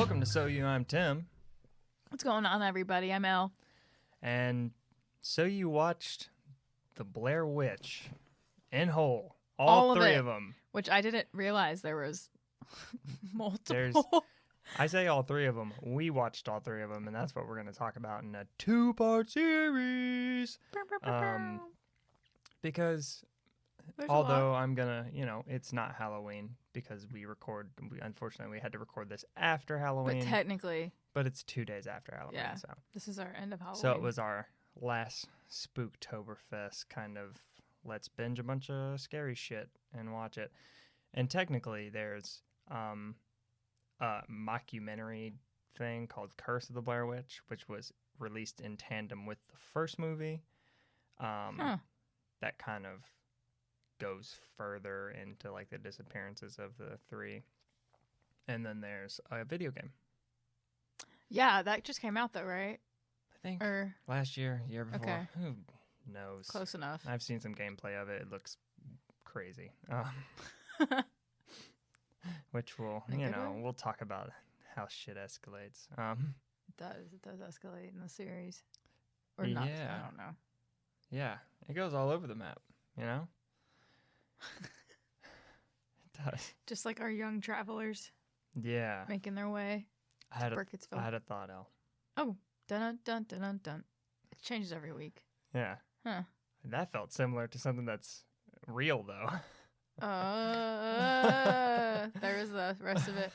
Welcome to So You, I'm Tim. What's going on, everybody? I'm Elle. And so you watched the Blair Witch in whole. All of three it. of them. Which I didn't realize there was multiple. I say all three of them. We watched all three of them, and that's what we're going to talk about in a 2-part series. Because although I'm going to, it's not Halloween because unfortunately, we had to record this after Halloween. But technically. But it's 2 days after Halloween. Yeah. So This is our end of Halloween. So it was our last Spooktoberfest kind of, let's binge a bunch of scary shit and watch it. And technically, there's a mockumentary thing called Curse of the Blair Witch, which was released in tandem with the first movie. That kind of goes further into like the disappearances of the three. And then there's a video game. Yeah, that just came out though, right? I think last year, year before. Okay. Who knows? Close enough. I've seen some gameplay of it. It looks crazy. Which we'll talk about how shit escalates. It does escalate in the series. Or not. Yeah. I don't know. Yeah. It goes all over the map, It does. Just like our young travelers. Yeah. Making their way. I had a thought, Elle. Oh. Dun dun dun dun dun. It changes every week. Yeah. Huh. That felt similar to something that's real, though. There is the rest of it.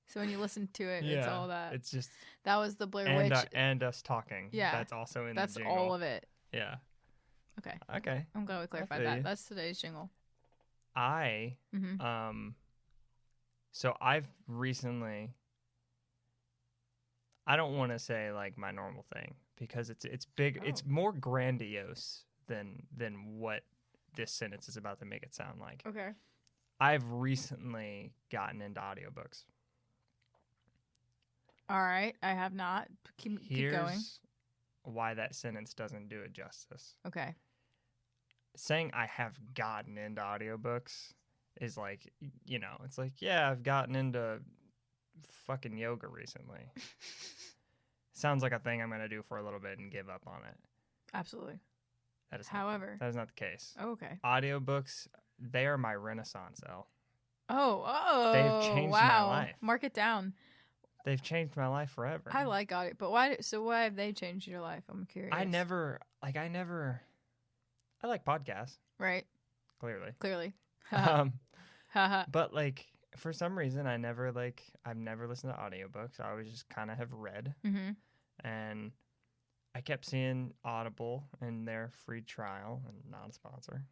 So when you listen to it, it's all that. It's just that was the Blair Witch and us talking. Yeah, that's also in that's the jingle. all of it. Yeah. Okay. I'm glad we clarified that. That's today's jingle. So I've recently. I don't want to say like my normal thing because it's big. Oh. It's more grandiose than what this sentence is about to make it sound like. Okay. I've recently gotten into audiobooks. All right. I have not. Keep going. Here's why that sentence doesn't do it justice. Okay. Saying I have gotten into audiobooks is like, it's like, yeah, I've gotten into fucking yoga recently. Sounds like a thing I'm going to do for a little bit and give up on it. Absolutely. That is not the case. Oh, okay. Audiobooks, they are my renaissance, Elle. Oh. They've changed my life. Mark it down. They've changed my life forever. I like audio, but why have they changed your life? I'm curious. I like podcasts. Right. Clearly. Haha. But like, for some reason, I've never listened to audiobooks. I always just kind of have read. Mm-hmm. And I kept seeing Audible in their free trial, and not a sponsor.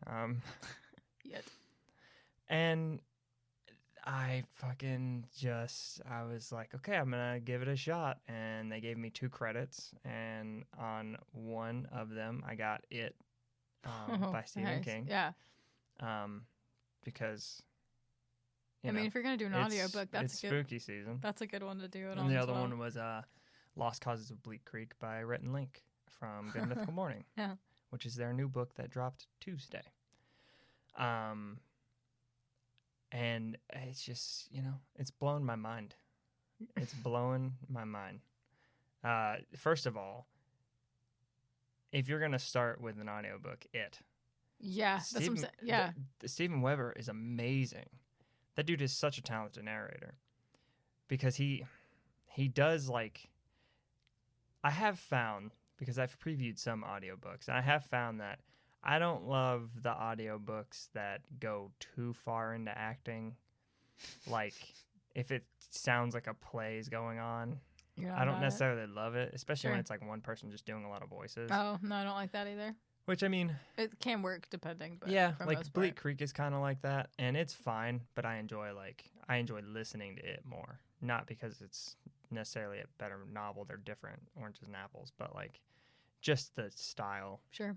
Yet. And I was like, okay, I'm going to give it a shot. And they gave me 2 credits. And on one of them, I got It by Stephen King. Yeah. Because... if you're going to do an audiobook, it's spooky season. That's a good one to do it on. And the other one was Lost Causes of Bleak Creek by Rhett and Link from Good Mythical Morning. Yeah. Which is their new book that dropped Tuesday. And it's just, it's blown my mind. It's blowing my mind. First of all, if you're going to start with an audiobook, It. Yeah, that's what I'm saying. Yeah. Steven Weber is amazing. That dude is such a talented narrator because he does like, I have found, because I've previewed some audiobooks, and I have found that I don't love the audiobooks that go too far into acting. Like if it sounds like a play is going on, I don't necessarily love it, especially when it's like one person just doing a lot of voices. Oh, no, I don't like that either. Which, it can work depending, but yeah, like Bleak Creek is kind of like that, and it's fine, but I enjoy listening to it more. Not because it's necessarily a better novel, they're different, oranges and apples, but like just the style. Sure.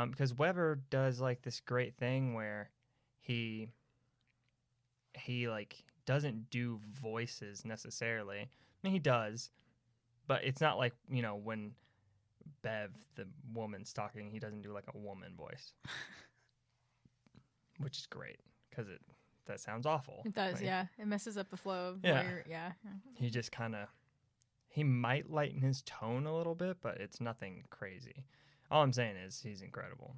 Because Weber does like this great thing where he like doesn't do voices necessarily. I mean, he does, but it's not like, when Bev, the woman's talking, he doesn't do like a woman voice, which is great because it that sounds awful. It does, Like, yeah. It messes up the flow of Yeah. yeah. He just kind of, he might lighten his tone a little bit, but it's nothing crazy. All I'm saying is he's incredible.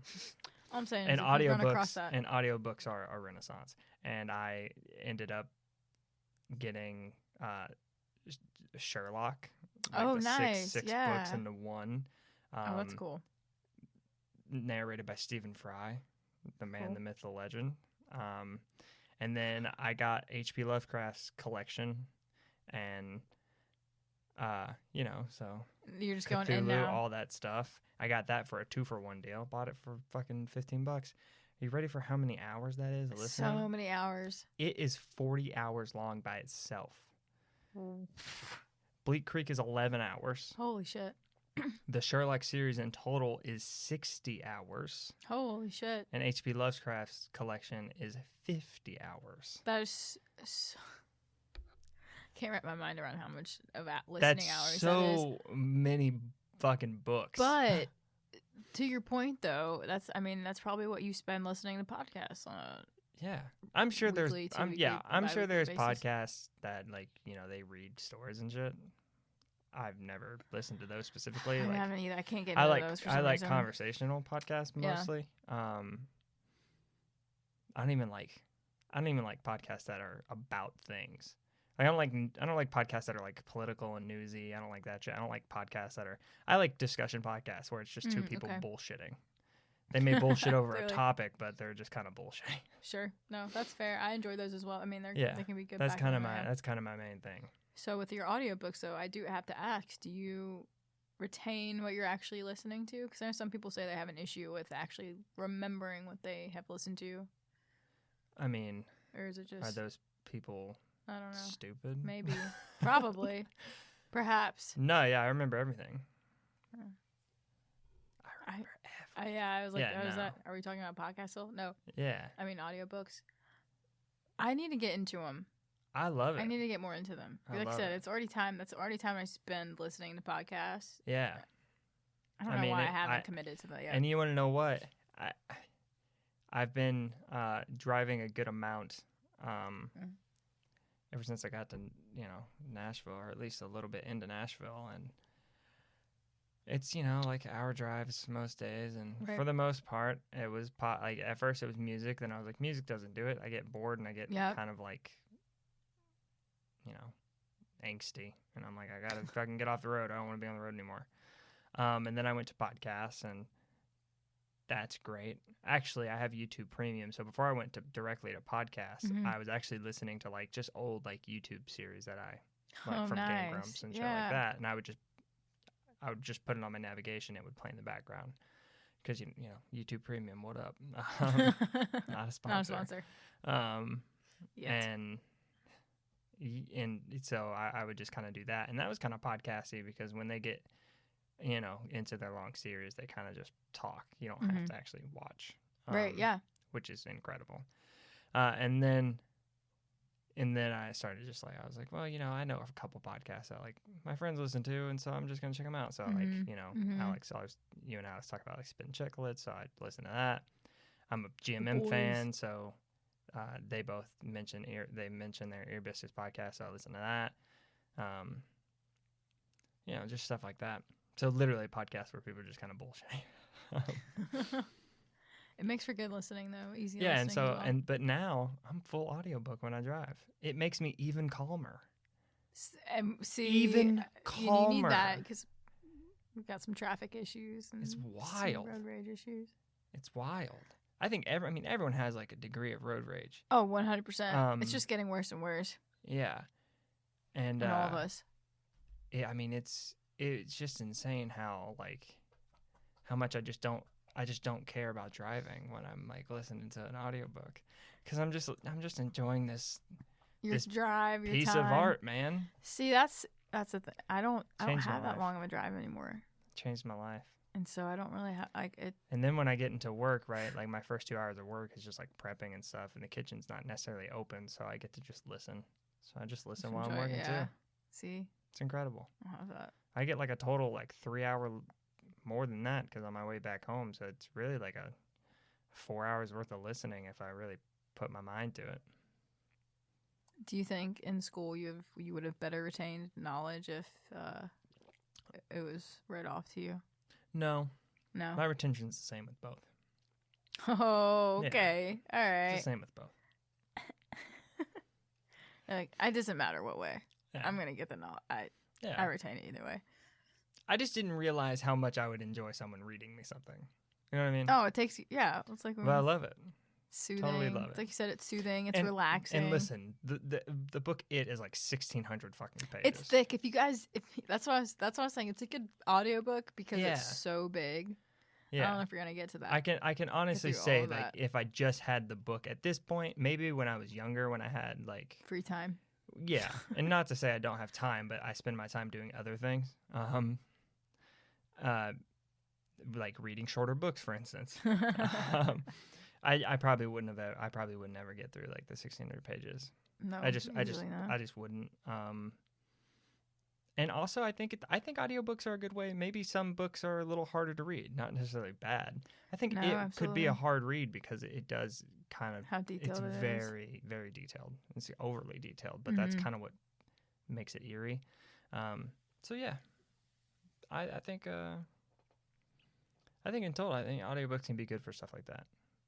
All I'm saying And is if you run across audiobooks are a renaissance. And I ended up getting Sherlock. Oh, the nice. Six Yeah. books into one. Oh, that's cool. Narrated by Stephen Fry, the man, Cool. the myth, the legend. And then I got H.P. Lovecraft's collection, and so You're just Cthulhu, going in now. all that stuff. I got that for a 2-for-1 deal. Bought it for fucking $15. Are you ready for how many hours that is listening? So many hours. It is 40 hours long by itself. Bleak Creek is 11 hours. Holy shit. The Sherlock series in total is 60 hours. Holy shit. And H.P. Lovecraft's collection is 50 hours. That is can't wrap my mind around how much of listening hours that is. So many fucking books. But to your point, though, that's probably what you spend listening to podcasts on. Yeah, I'm sure Weekly, I'm sure there's basis. podcasts that they read stories and shit. I've never listened to those specifically. I like, haven't either. I can't get into those for some I like reason. conversational podcasts mostly. I don't even like podcasts that are about things. Like, I don't like podcasts that are like political and newsy. I don't like that shit. I don't like podcasts that are. I like discussion podcasts where it's just two people bullshitting. They may bullshit over a topic, but they're just kind of bullshitting. Sure, no, that's fair. I enjoy those as well. I mean, they can be good. That's kind of my main thing. So with your audiobooks, though, I do have to ask: do you retain what you're actually listening to? Because I know some people say they have an issue with actually remembering what they have listened to. I mean, or is it just are those people? I don't know. Stupid? Maybe. Probably. Perhaps. No, yeah, I remember everything. Huh. I remember everything. I was like, are we talking about podcasts still? No. Yeah. I mean, audiobooks. I need to get into them. I love it. I need to get more into them. Like I said, it's already time. That's already time I spend listening to podcasts. Yeah. I don't know why I haven't committed to that yet. And you want to know what? I've been driving a good amount ever since I got to, Nashville, or at least a little bit into Nashville. And it's, like hour drives most days. And for the most part, it was like at first it was music. Then I was like, music doesn't do it. I get bored and I get kind of like, angsty. And I'm like, I got to fucking get off the road. I don't want to be on the road anymore. And then I went to podcasts, and that's great. Actually, I have YouTube Premium. So before I went directly to podcasts, I was actually listening to like just old like YouTube series that I like from Game Grumps and shit like that. And I would just put it on my navigation. It would play in the background because YouTube Premium. What up? Not a sponsor. Not a sponsor. And so I would just kind of do that, and that was kind of podcasty because when they get into their long series, they kind of just talk. You don't have to actually watch. Right, yeah. Which is incredible. And then I started just like, I was like, well, I know a couple podcasts that like my friends listen to, and so I'm just going to check them out. So Alex, you and Alex talk about like Spittin' Chicklets, so I listen to that. I'm a GMM fan, so they both mention their Ear Biscuits podcast, so I listen to that. Just stuff like that. So literally a podcast where people are just kind of bullshitting. It makes for good listening though, easy. Yeah, listening as well. But now I'm full audiobook when I drive. It makes me even calmer. Even calmer. You need that because we've got some traffic issues and it's wild. Some road rage issues. It's wild. I think everyone has like a degree of road rage. Oh, 100%. It's just getting worse and worse. Yeah, and all of us. Yeah, I mean it's just insane how much I just don't care about driving when I'm like listening to an audiobook because I'm just enjoying this drive, your piece time. Of art, man. See, that's the thing. I don't have that life. long of a drive anymore. Changed my life. And so I don't really have like it. And then when I get into work, right, like my first 2 hours of work is just like prepping and stuff, and the kitchen's not necessarily open, so I get to just listen. So I just listen while I'm working too. See, it's incredible. I'll have that. I get like a total like 3 hour more than that because on my way back home, so it's really like a 4 hours worth of listening if I really put my mind to it. Do you think in school you would have better retained knowledge if it was read off to you? No, No. my retention's the same with both. Oh, okay. All right. It's the same with both. Like, it doesn't matter what way. Yeah. I'm gonna get the knowledge. I retain it either way. I just didn't realize how much I would enjoy someone reading me something. You know what I mean? Oh, it takes you. Yeah, it's like But I love it. soothing. Totally love it. Like you said, it's soothing. It's relaxing. And listen, the book It is like 1,600 fucking pages. It's thick. If you guys, that's what I was saying. It's a good audiobook because it's so big. Yeah. I don't know if you're gonna get to that. I can honestly say like if I just had the book at this point, maybe when I was younger, when I had like free time. Yeah, and not to say I don't have time, but I spend my time doing other things. Like reading shorter books, for instance. I probably wouldn't have. I probably would never get through like the 1,600 pages. No, I just wouldn't. And also, I think audiobooks are a good way. Maybe some books are a little harder to read, not necessarily bad. I think could be a hard read because it does kind of. How detailed it's very, very detailed. It's overly detailed, but that's kind of what makes it eerie. So yeah, I think in total, I think audiobooks can be good for stuff like that.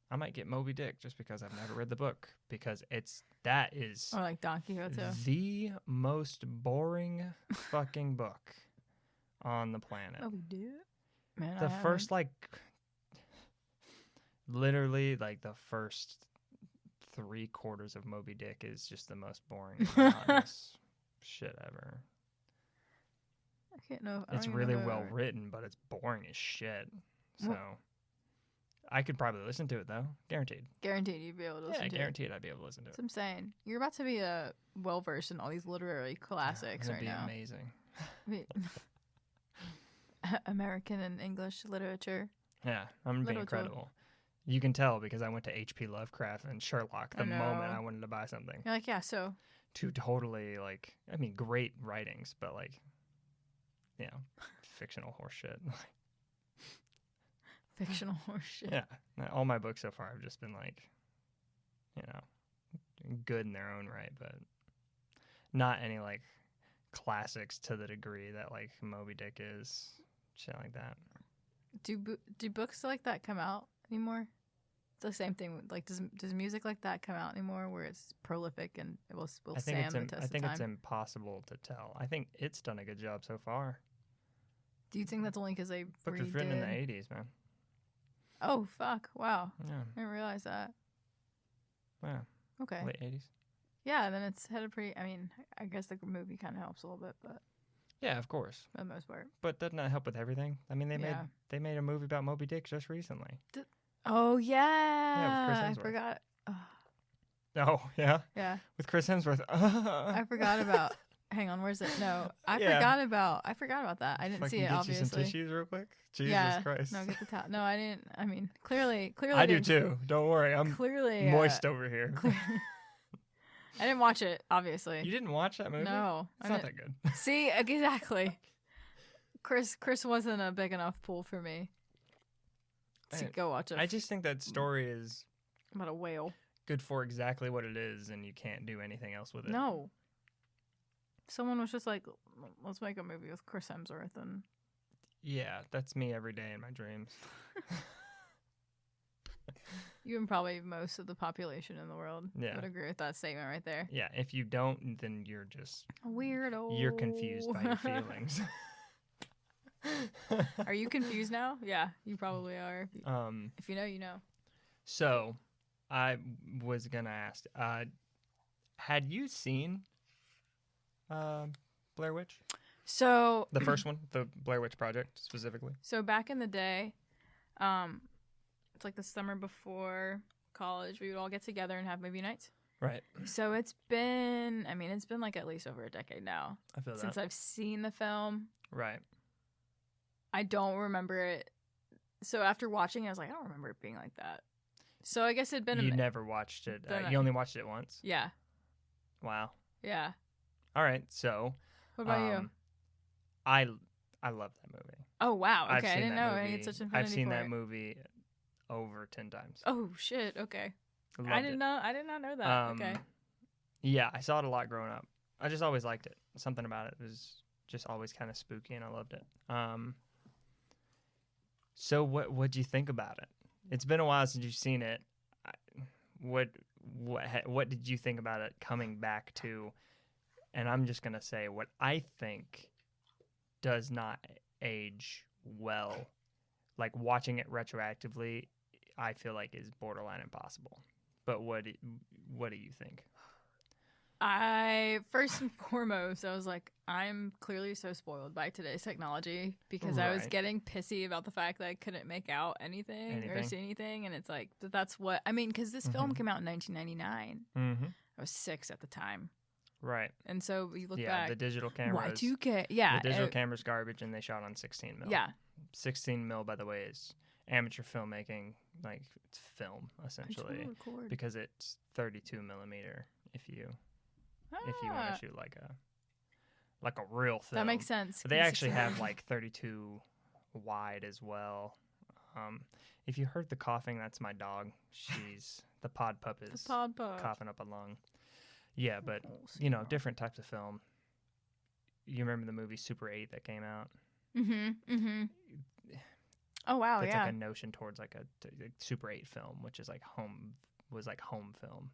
I might get Moby Dick just because I've never read the book because that is or like Don Quixote too. The most boring fucking book on the planet. Moby Dick, man. The first literally like the first 3/4 of Moby Dick is just the most boring, monotonous shit ever. I can't know. It's really well written, but it's boring as shit. So. I could probably listen to it though, guaranteed. Guaranteed, you'd be able to listen to it. Yeah, guaranteed, I'd be able to listen to it. That's what I'm saying. You're about to be well versed in all these literary classics right now. That'd be amazing. American and English literature. Yeah, I'm gonna be incredible. You can tell because I went to H.P. Lovecraft and Sherlock the moment I wanted to buy something. You're like, yeah, so. Two totally great writings, but fictional horse shit. Fictional horse shit. Yeah. All my books so far have just been good in their own right, but not any classics to the degree that Moby Dick is. Shit like that. Do books like that come out anymore? It's the same thing. Does music like that come out anymore where it's prolific and it will stand the test of time? I think it's impossible to tell. I think it's done a good job so far. Do you think that's only because they book was written in the 80s, man? Oh, fuck. Wow. Yeah. I didn't realize that. Wow. Okay. Late 80s. Yeah, then it's headed pretty... I mean, I guess the movie kind of helps a little bit, but... Yeah, of course. For the most part. But doesn't that help with everything? I mean, they made a movie about Moby Dick just recently. Oh, yeah. Yeah, with Chris Hemsworth. I forgot. Oh, yeah? Yeah. With Chris Hemsworth. I forgot about... Hang on, where's it? No, I forgot about that. I didn't see it, obviously. Get you some tissues real quick? Jesus Christ. No, get the towel. No, I didn't. I mean, clearly. I do too. Don't worry. I'm clearly moist over here. I didn't watch it, obviously. You didn't watch that movie? No. It's not that good. See, exactly. Chris wasn't a big enough pool for me to go watch it. I just think that story is... About a whale. Good for exactly what it is, and you can't do anything else with it. No. Someone was just like, let's make a movie with Chris Hemsworth. And yeah, that's me every day in my dreams. You and probably most of the population in the world would agree with that statement right there. Yeah, if you don't, then you're just... A weirdo. You're confused by your feelings. Are you confused now? Yeah, you probably are. If you know, you know. So, I was going to ask, had you seen... Blair Witch? So the first one, the Blair Witch Project specifically. So back in the day, it's like the summer before college, we would all get together and have movie nights. Right. So it's been like at least over a decade now. I feel that. Since I've seen the film. Right. I don't remember it. So after watching it, I was like, I don't remember it being like that. So I guess it'd been... You never watched it. You only watched it once? Yeah. Wow. Yeah. All right, so... What about you? I love that movie. Oh, wow. Okay, I didn't know I had such infinity I've seen for that it. movie over 10 times. Oh, shit. Okay. Loved I did not know that. Okay. Yeah, I saw it a lot growing up. I just always liked it. Something about it was just always kind of spooky, and I loved it. So what'd you think about it? It's been a while since you've seen it. I- what did you think about it coming back to? And I'm just gonna say what I think does not age well. Like watching it retroactively, I feel like is borderline impossible. But what do you think? I first and foremost, I was like, I'm clearly so spoiled by today's technology because I was Right. getting pissy about the fact that I couldn't make out anything or Anything. see anything, and it's like that's what I mean. Because this film Mhm. came out in 1999. Mm-hmm. I was 6 at the time, Right. and so you look Yeah, back. the digital cameras. Y2K, yeah, The digital camera's garbage, and they shot on 16 mil. yeah. 16 mil, by the way, is amateur filmmaking. Like it's film essentially, Record. because it's 32 millimeter. If you want Ah, to shoot like a real film, that makes sense. But they 'cause actually it's have like 32 wide as well. If you heard the coughing, that's my dog. She's the pod pup the is pod pup. coughing up a lung. Yeah, but Oh, different types of film. You remember the movie Super 8 that came out? Mm-hmm. Oh wow, That's yeah. like a notion towards like a Super 8 film, which is like home film.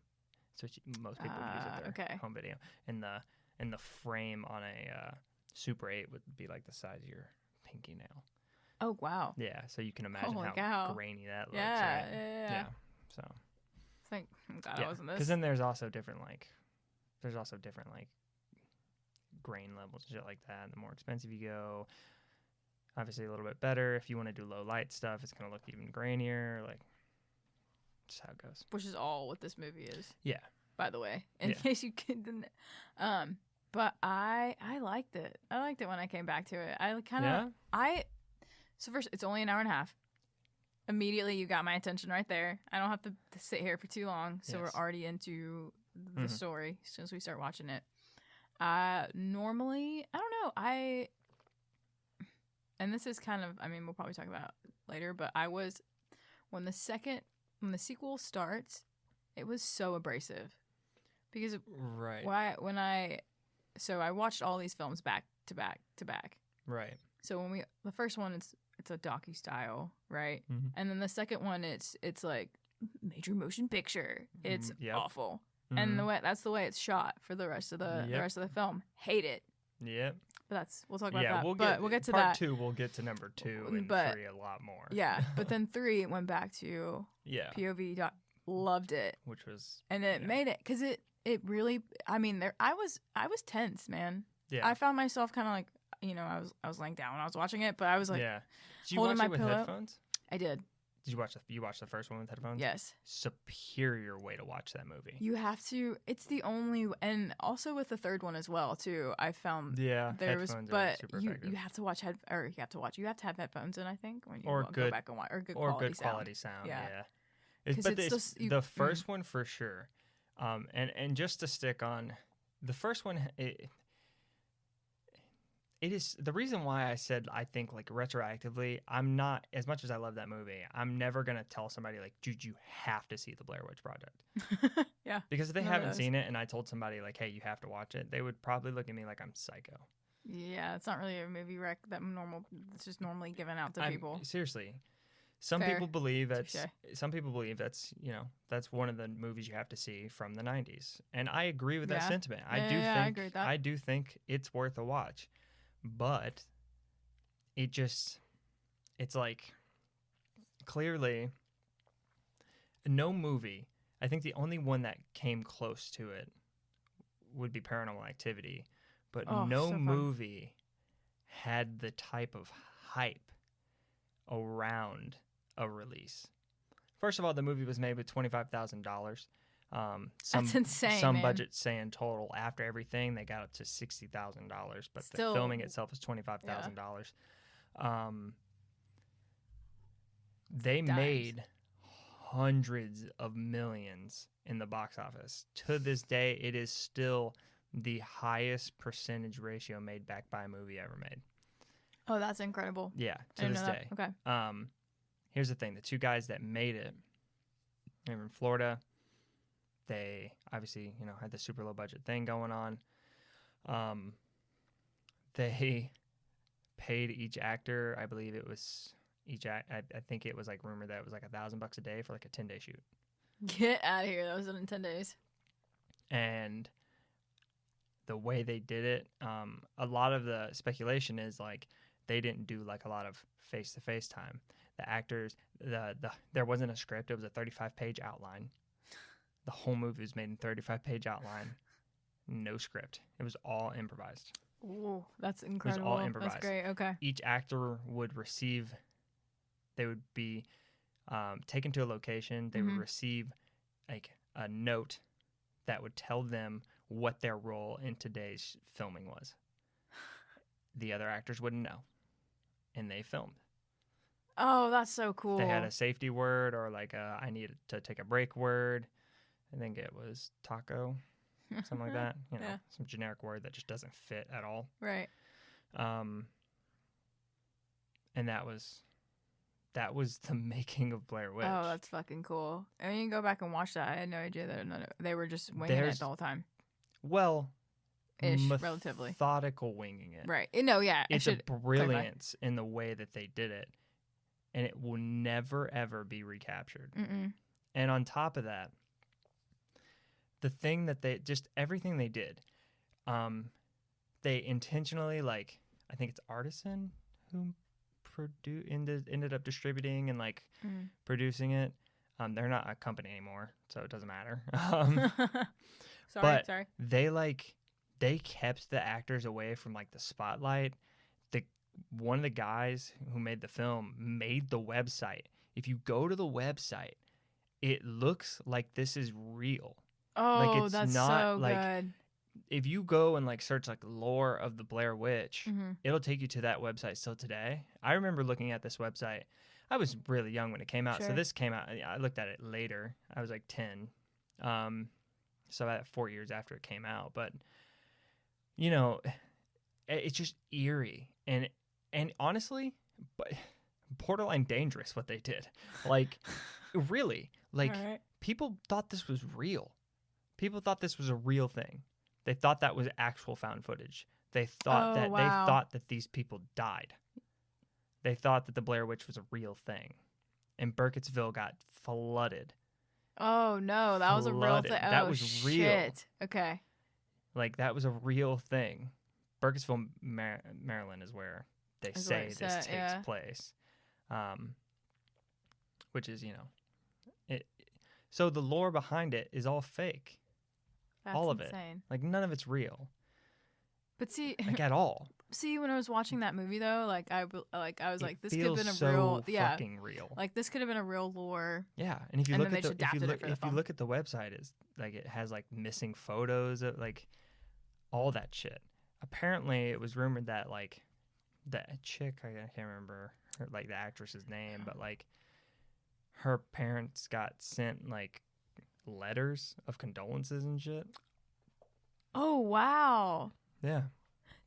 So most people use it their Okay. home video. And the frame on a Super 8 would be like the size of your pinky nail. Oh wow. Yeah, so you can imagine Holy how cow. grainy that looks, Yeah, right? yeah. So It's like, oh God, yeah, I wasn't this. because then there's also different grain levels and shit like that. The more expensive you go, obviously a little bit better. If you want to do low light stuff, it's gonna look even grainier. Like, just how it goes. Which is all what this movie is. Yeah. By the way, in Yeah. case you didn't. But I liked it. I liked it when I came back to it. I kind of So first, it's only an hour and a half. Immediately, you got my attention right there. I don't have to sit here for too long, so Yes. we're already into the Mhm. story as soon as we start watching it. Normally, I don't know. And this is kind of, I mean, we'll probably talk about it later, but when the sequel starts, it was so abrasive because Right. I watched all these films back to back to back. Right. So the first one, it's a docu style, right? Mhm. And then the second one, it's like major motion picture. It's Yep. awful. And that's the way it's shot for the rest of the film. Hate it. Yep. But we'll talk about Yeah, that. we'll get to part that. 2. We'll get to number 2 and But- 3 a lot more. Yeah, but then 3 went back to yeah, POV. Loved it, which was and it yeah. made it because it really. I mean, I was tense, man. yeah. I found myself kind of like I was laying down when I was watching it, but I was like, yeah. Did you holding watch my it with pillow. headphones? I did. Did you watch the first one with headphones? Yes. Superior way to watch that movie. You have to. It's the only, and also with the third one as well too. I found Yeah, there was, headphones are but super you effective. have to watch you have to have headphones in. I think when you Or go good- back and watch or good quality sound. Yeah. Yeah. 'Cause But it's just- the first one for sure. And just to stick on the first one, it is the reason why I said I think like retroactively, I'm not, as much as I love that movie, I'm never gonna tell somebody like, dude, you have to see the Blair Witch Project. Yeah. Because if they None of haven't those. seen it and I told somebody like, hey, you have to watch it, they would probably look at me like I'm psycho. Yeah, it's not really a movie rec that normal. It's just normally given out to people. Seriously. Some Fair. people believe that's Touche. that's one of the movies you have to see from the 90s. And I agree with that Yeah. sentiment. I agree with that. I do think it's worth a watch. But it's like clearly no movie. I think the only one that came close to it would be Paranormal Activity, but Oh, no so fun. movie had the type of hype around a release. First of all, the movie was made with $25,000. That's insane, Some man. budget saying total after everything they got up to $60,000, but Still- the filming itself is $25,000. They Dimes. made hundreds of millions in the box office. To this day, it is still the highest percentage ratio made back by a movie ever made. Oh, that's incredible. Yeah, I to didn't this know day. that. Okay. Here's the thing: the two guys that made it, they were in Florida. they obviously, had the super low budget thing going on. They paid each actor, I believe it was I think it was like rumored that it was like $1,000 a day for like a 10-day shoot. Get out of here. That was in 10 days. And the way they did it, a lot of the speculation is like they didn't do like a lot of face-to-face time. The actors, there wasn't a script. It was a 35-page outline. The whole movie was made in 35-page outline. No script. It was all improvised. Ooh, that's incredible. It was all improvised. That's great. Okay. Each actor would receive, they would be taken to a location. They would receive like a note that would tell them what their role in today's filming was. The other actors wouldn't know. And they filmed. Oh, that's so cool. They had a safety word or like a I need to take a break word. I think it was taco, something like that. Some generic word that just doesn't fit at all. Right. And that was the making of Blair Witch. Oh, that's fucking cool. I mean, you can go back and watch that. I had no idea that they were just winging it the whole time. Well, relatively. Methodical winging it. Right. No, yeah. It's a brilliance in the way that they did it. And it will never, ever be recaptured. Mm-mm. And on top of that, the thing that everything they did, they intentionally, like, I think it's Artisan who ended up distributing and, like, producing it. They're not a company anymore, so it doesn't matter. Sorry. They kept the actors away from, like, the spotlight. One of the guys who made the film made the website. If you go to the website, it looks like this is real. Oh, like it's that's not so like good. If you go and like search like lore of the Blair Witch, it'll take you to that website still today. I remember looking at this website. I was really young when it came out, so this came out. I looked at it later. I was like 10, so about 4 years after it came out. But it's just eerie and honestly, but borderline dangerous what they did. Like, really, like people thought this was real. People thought this was a real thing. They thought that was actual found footage. They thought they thought that these people died. They thought that the Blair Witch was a real thing, and Burkittsville got flooded. Oh no, that was a real thing. That was real. Shit. Okay. Like that was a real thing. Burkittsville, Maryland, is where they say this takes place, which is it. So the lore behind it is all fake. That's all of insane. It, like none of it's real. But see, like at all. See, when I was watching that movie though, I was like, this could have been a so fucking real. Like this could have been a real lore. Yeah, and if you look at if you look at the website, it's like it has like missing photos of like all that shit. Apparently, it was rumored that like that chick, I can't remember her, like the actress's name, but like her parents got sent like letters of condolences and shit. Oh wow. Yeah.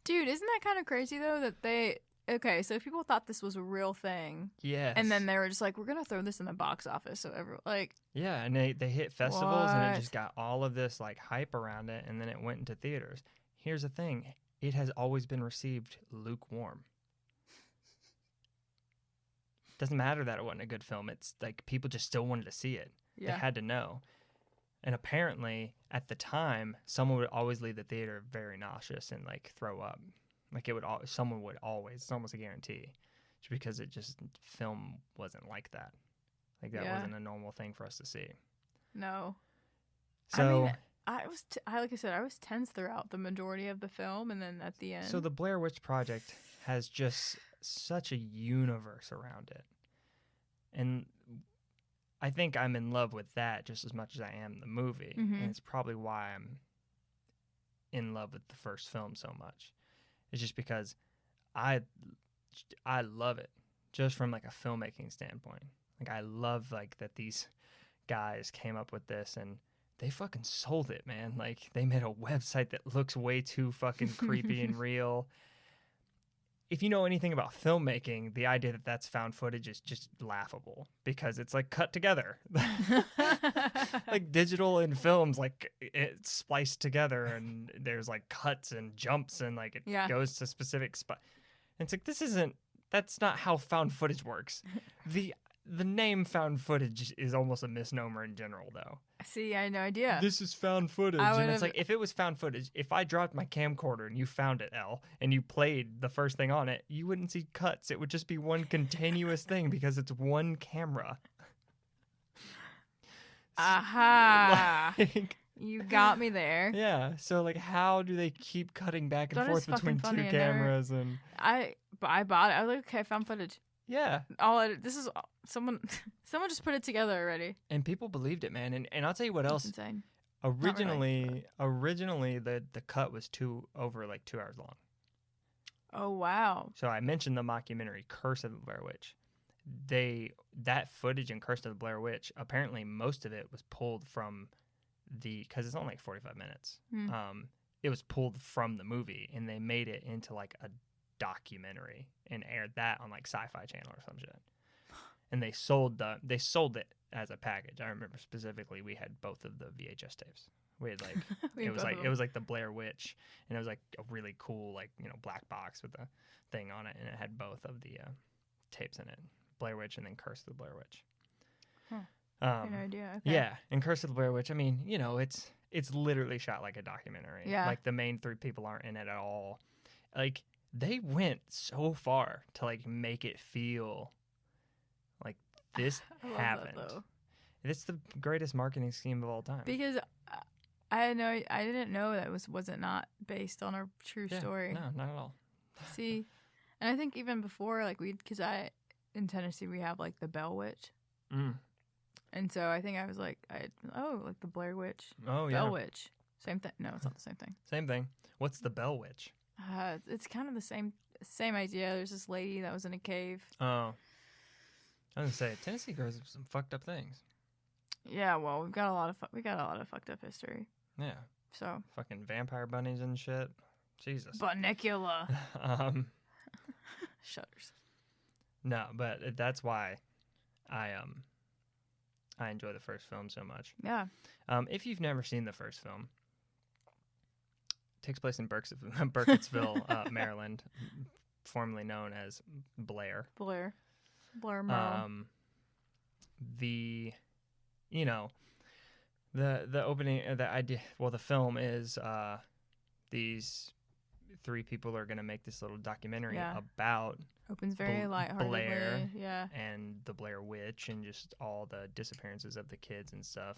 Dude, isn't that kind of crazy though that so people thought this was a real thing. Yes. And then they were just like, we're going to throw this in the box office so everyone yeah, and they hit festivals and it just got all of this like hype around it and then it went into theaters. Here's the thing, it has always been received lukewarm. Doesn't matter that it wasn't a good film. It's like people just still wanted to see it. Yeah. They had to know. And apparently, at the time, someone would always leave the theater very nauseous and like throw up. Like someone would always. It's almost a guarantee, just because film wasn't like that. Like that wasn't a normal thing for us to see. No. So I mean, like I said, I was tense throughout the majority of the film, and then at the end. So the Blair Witch Project has just such a universe around it, and I think I'm in love with that just as much as I am the movie. And it's probably why I'm in love with the first film so much. It's just because I love it just from like a filmmaking standpoint. Like I love like that these guys came up with this and they fucking sold it, man. Like they made a website that looks way too fucking creepy and real. if you know anything about filmmaking, the idea that that's found footage is just laughable because it's like cut together. Like digital in films, like it's spliced together and there's like cuts and jumps and like it goes to specific spot. It's like that's not how found footage works. The name found footage is almost a misnomer in general, though. See, I had no idea. This is found footage. And it's like, if it was found footage, if I dropped my camcorder and you found it, Elle, and you played the first thing on it, you wouldn't see cuts. It would just be one continuous thing because it's one camera. Aha. You got me there. Yeah. So, like, how do they keep cutting back and forth between two cameras? And I bought it. I was like, okay, I found footage. Yeah. This is someone just put it together already. And people believed it, man. And I'll tell you what else. That's insane. Originally the cut was over 2 hours long. Oh wow. So I mentioned the mockumentary Curse of the Blair Witch. That footage in Curse of the Blair Witch, apparently most of it was pulled from because it's only like 45 minutes. It was pulled from the movie and they made it into like a documentary and aired that on like Sci-Fi Channel or some shit. And they sold it as a package. I remember specifically we had both of the VHS tapes. We had like it was like the Blair Witch, and it was like a really cool like black box with a thing on it, and it had both of the tapes in it, Blair Witch and then Curse of the Blair Witch. I had no idea. Okay. Yeah, and Curse of the Blair Witch. I mean, it's literally shot like a documentary. Yeah. Like the main three people aren't in it at all. Like they went so far to like make it feel like this happened. It's the greatest marketing scheme of all time. Because I didn't know that was it not based on a true story. No, not at all. See, and I think even before like because in Tennessee we have like the Bell Witch. And so I think I was like, like the Blair Witch. Oh, yeah. Bell Witch. Same thing. No, it's not the same thing. Same thing. What's the Bell Witch? It's kind of the same idea. There's this lady that was in a cave. Oh. I was gonna say Tennessee grows some fucked up things. Yeah, well, we got a lot of fucked up history. Yeah. So fucking vampire bunnies and shit. Jesus. Bunnicula. Shudders. No, but that's why I enjoy the first film so much. Yeah. If you've never seen the first film, it takes place in Burkittsville, Maryland, formerly known as Blair. Blair, Maryland. The opening, the idea. Well, the film is these three people are gonna make this little documentary about. Opens very lightheartedly. Blair, yeah, and the Blair Witch, and just all the disappearances of the kids and stuff.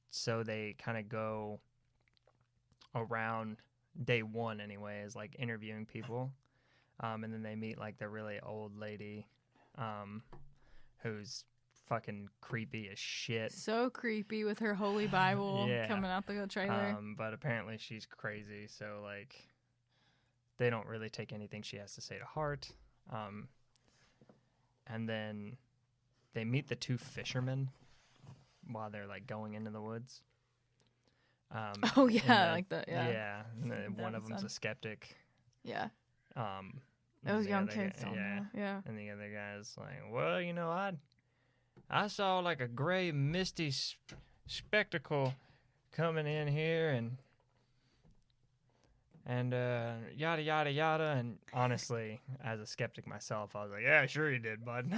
So they kind of go around day one, anyway, is like interviewing people, and then they meet like the really old lady, who's fucking creepy as shit. So creepy with her holy Bible coming out the trailer. But apparently she's crazy, so like they don't really take anything she has to say to heart. And then they meet the two fishermen while they're like going into the woods. Like that. Yeah, and one of them's a skeptic. Yeah. Those young kids. Yeah. And the other guy's like, well, I saw like a gray, misty spectacle coming in here, and yada yada yada. And honestly, as a skeptic myself, I was like, yeah, sure you did, bud.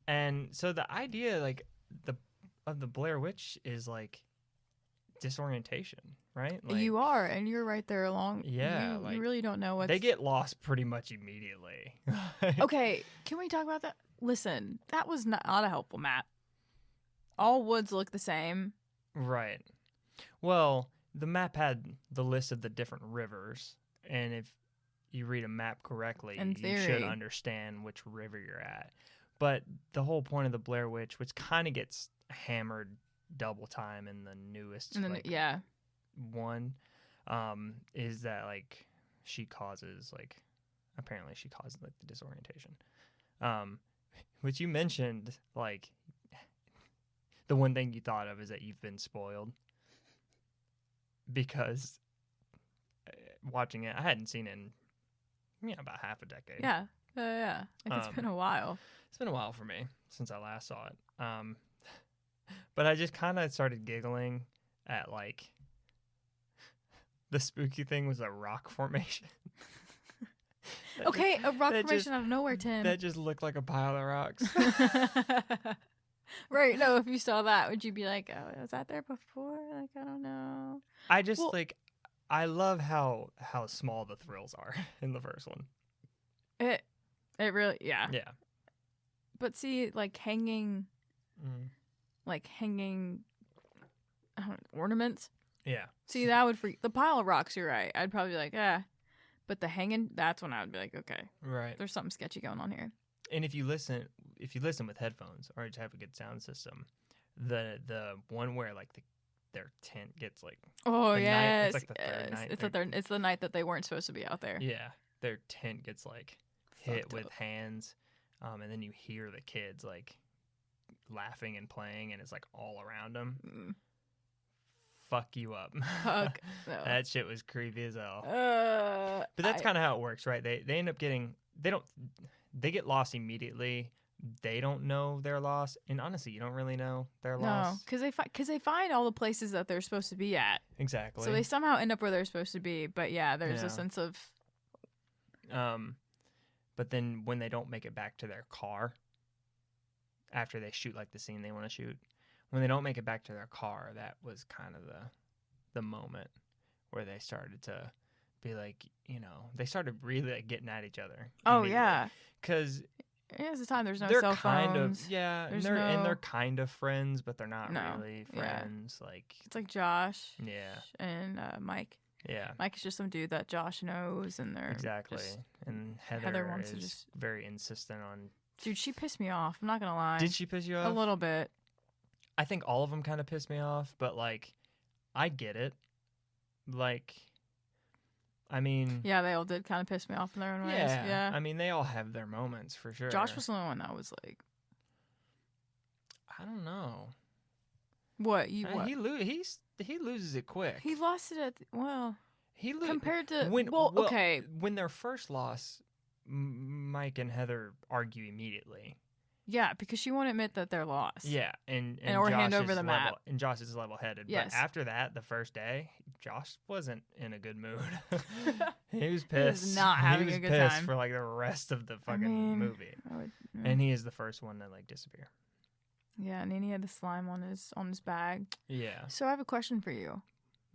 And so the idea, like of the Blair Witch, is like disorientation, right? Like, you're right there along. Yeah, you really don't know what they get lost pretty much immediately. Okay, can we talk about that? Listen, that was not a helpful map. All woods look the same. Right. Well, the map had the list of the different rivers, and if you read a map correctly, you should understand which river you're at. But the whole point of the Blair Witch, which kind of gets hammered double time in the newest one, is that like apparently she causes like the disorientation, which you mentioned. Like the one thing you thought of is that you've been spoiled because watching it, I hadn't seen it in about half a decade. Yeah. Yeah. Like it's been a while. It's been a while for me since I last saw it. But I just kind of started giggling at like the spooky thing was a rock formation. Okay, a rock formation out of nowhere, Tim. That just looked like a pile of rocks. Right. No, if you saw that, would you be like, oh, was that there before? Like, I don't know. I just I love how small the thrills are in the first one. It really, yeah. Yeah. But see, like hanging I don't know, ornaments. Yeah. See, that would freak. The pile of rocks, you're right. I'd probably be like, But the hanging, that's when I would be like, okay. Right. There's something sketchy going on here. And if you listen with headphones or just have a good sound system, the one where like their tent gets like yes, it's like the third night. It's the night that they weren't supposed to be out there. Yeah, their tent gets like hit with hands, and then you hear the kids like laughing and playing, and it's like all around them. Fuck you up. Fuck. No. That shit was creepy as hell. But that's kind of how it works, right? They end up getting they get lost immediately. They don't know they're lost, and honestly, you don't really know they're lost. No, because they find all the places that they're supposed to be at. Exactly. So they somehow end up where they're supposed to be. But yeah, there's a sense of. But then when they don't make it back to their car, after they shoot like the scene they want to shoot, when they don't make it back to their car, that was kind of the moment where they started to be like, they started really like getting at each other. Oh yeah, because. It's the time there's no they're cell kind phones. of and they're kind of friends, but they're not really friends. Yeah. Like it's like Josh, and Mike. Yeah, Mike is just some dude that Josh knows, and they're exactly. And Heather wants to just very insistent on. Dude, she pissed me off. I'm not gonna lie. Did she piss you off? A little bit. I think all of them kind of pissed me off, but like, I get it. Like. I mean... Yeah, they all did kind of piss me off in their own ways. Yeah. I mean, they all have their moments, for sure. Josh was the only one that was like... I don't know. What? What? He loses it quick. He lost it at... Well... compared to... okay. When their first loss, Mike and Heather argue immediately. Yeah, because she won't admit that they're lost. Yeah, and or hand over the map. And Josh is level-headed. Yes. But after that, the first day, Josh wasn't in a good mood. He was pissed. He was not having a good time. He was pissed for like the rest of the fucking movie. And he is the first one to like disappear. Yeah, and then he had the slime on his bag. Yeah. So I have a question for you.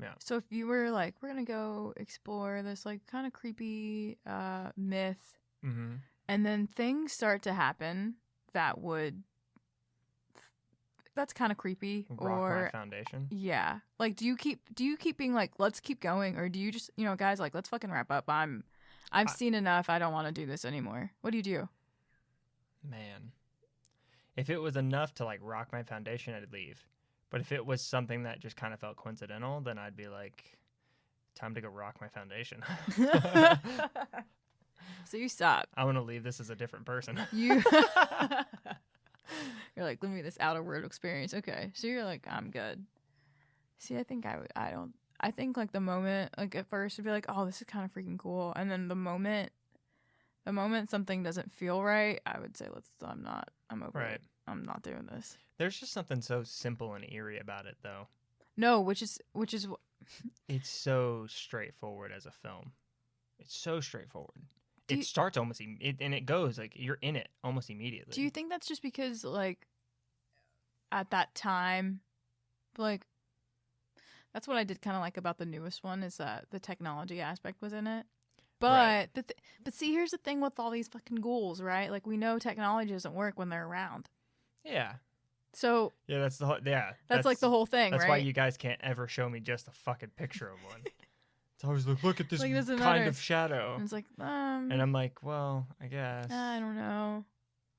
Yeah. So if you were like, we're gonna go explore this like kind of creepy myth, and then things start to happen that's kind of creepy. Rock my foundation. Yeah. Like, do you keep being like, let's keep going, or do you just, guys, like, let's fucking wrap up. I've seen enough. I don't want to do this anymore. What do you do? Man, if it was enough to like rock my foundation, I'd leave. But if it was something that just kind of felt coincidental, then I'd be like, time to go rock my foundation. So you stop. I want to leave this as a different person. You're like, let me this outer world experience. Okay. So you're like, I'm good. See, I think I think like the moment, like at first it'd be like, oh, this is kind of freaking cool. And then the moment something doesn't feel right, I would say, I'm over it. I'm not doing this. There's just something so simple and eerie about it though. No, which is it's so straightforward as a film. It's so straightforward. It starts almost, and it goes, like, you're in it almost immediately. Do you think that's just because, like, at that time, like, that's what I did kind of like about the newest one, is that the technology aspect was in it. But, but see, here's the thing with all these fucking ghouls, right? Like, we know technology doesn't work when they're around. Yeah. So... Yeah, that's the whole... Yeah. That's like the whole thing, that's right? That's why you guys can't ever show me just a fucking picture of one. It's always like, look at this like, kind of shadow. And it's like, and I'm like, well, I guess. I don't know.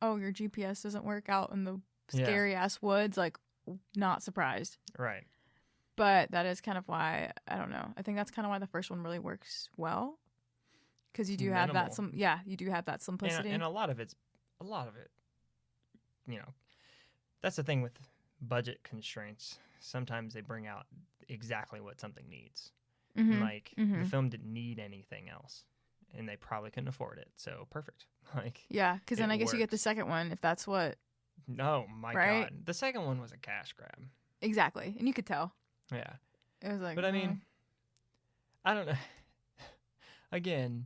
Oh, your GPS doesn't work out in the scary ass woods. Like, not surprised. Right. But that is kind of why, I don't know. I think that's kind of why the first one really works well. Because you do have that you do have that simplicity. And a lot of it, that's the thing with budget constraints, sometimes they bring out exactly what something needs. Mm-hmm. Like Mm-hmm. the film didn't need anything else, and they probably couldn't afford it. So perfect. Like Yeah, because then it I guess you get the works. second one if that's what. Oh my Right? god, the second one was a cash grab. Exactly, and you could tell. Yeah, It was like. but I mean, I don't know. Again,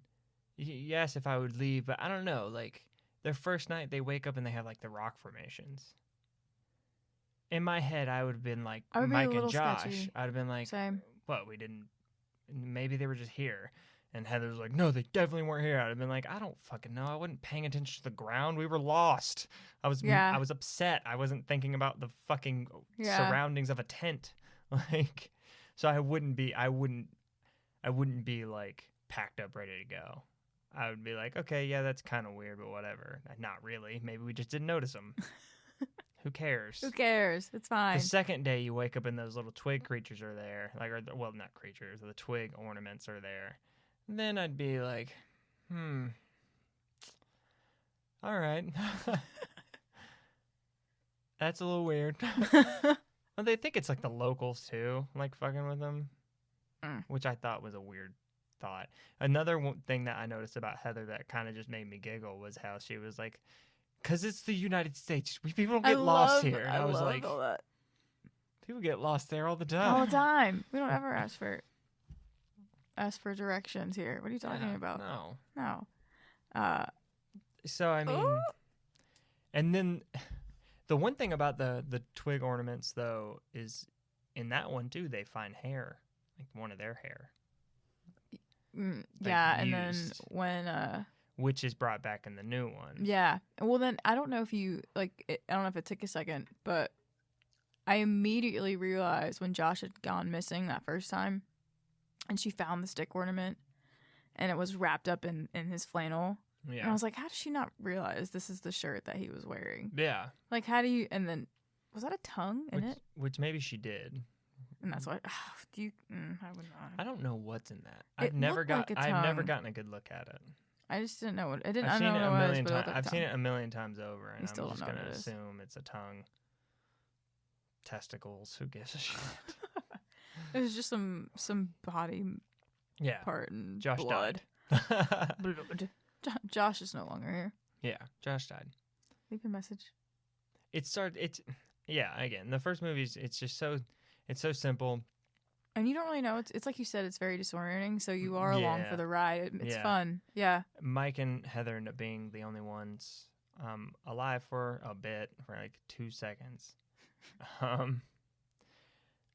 you asked if I would leave, but I don't know. Like their first night, they wake up and they have like the rock formations. In my head, I would have been like I would be a Mike and little Josh. sketchy. I'd have been like, Same. what? We didn't. Maybe they were just here. And Heather's like, no, they definitely weren't here. I'd have been like, I don't fucking know. I wasn't paying attention to the ground. We were lost. I was upset. I wasn't thinking about the fucking surroundings of a tent. Like, so I wouldn't be like packed up ready to go. I would be like, okay, yeah, that's kind of weird, but whatever. Not really. Maybe we just didn't notice them. Who cares? Who cares? It's fine. The second day you wake up and those little twig creatures are there. Like, well, not creatures. The twig ornaments are there. Then I'd be like, all right. That's a little weird. Well, they think it's like the locals too, like fucking with them, which I thought was a weird thought. Another thing that I noticed about Heather that kind of just made me giggle was how she was like, because it's the United States. People don't get lost here. And I was like, all that. People get lost there all the time. All the time. We don't ever ask for directions here. What are you talking about? No. No. So I mean, and then the one thing about the twig ornaments though is in that one too they find hair, like one of their hair. Yeah, and then when which is brought back in the new one. Yeah. Well, then I don't know if you I don't know if it took a second, but I immediately realized when Josh had gone missing that first time, and she found the stick ornament, and it was wrapped up in his flannel. Yeah. And I was like, how does she not realize this is the shirt that he was wearing? Yeah. Like, how do you? And then was that a tongue in it? Which maybe she did. And that's why. Do you? I would not. I don't know what's in that. I've never gotten a good look at it. I just didn't know what it didn't. I've seen it a million times. I've seen it a million times over, and I'm just gonna it assume it's a tongue. Testicles. Who gives a shit? It was just some body part and Josh blood. died. Blood. Josh is no longer here. Yeah, Josh died. Leave a message. Again, the first movie it's so simple. And you don't really know. It's like you said, it's very disorienting. So you are along for the ride. It's fun. Yeah. Mike and Heather end up being the only ones alive for a bit, for like 2 seconds.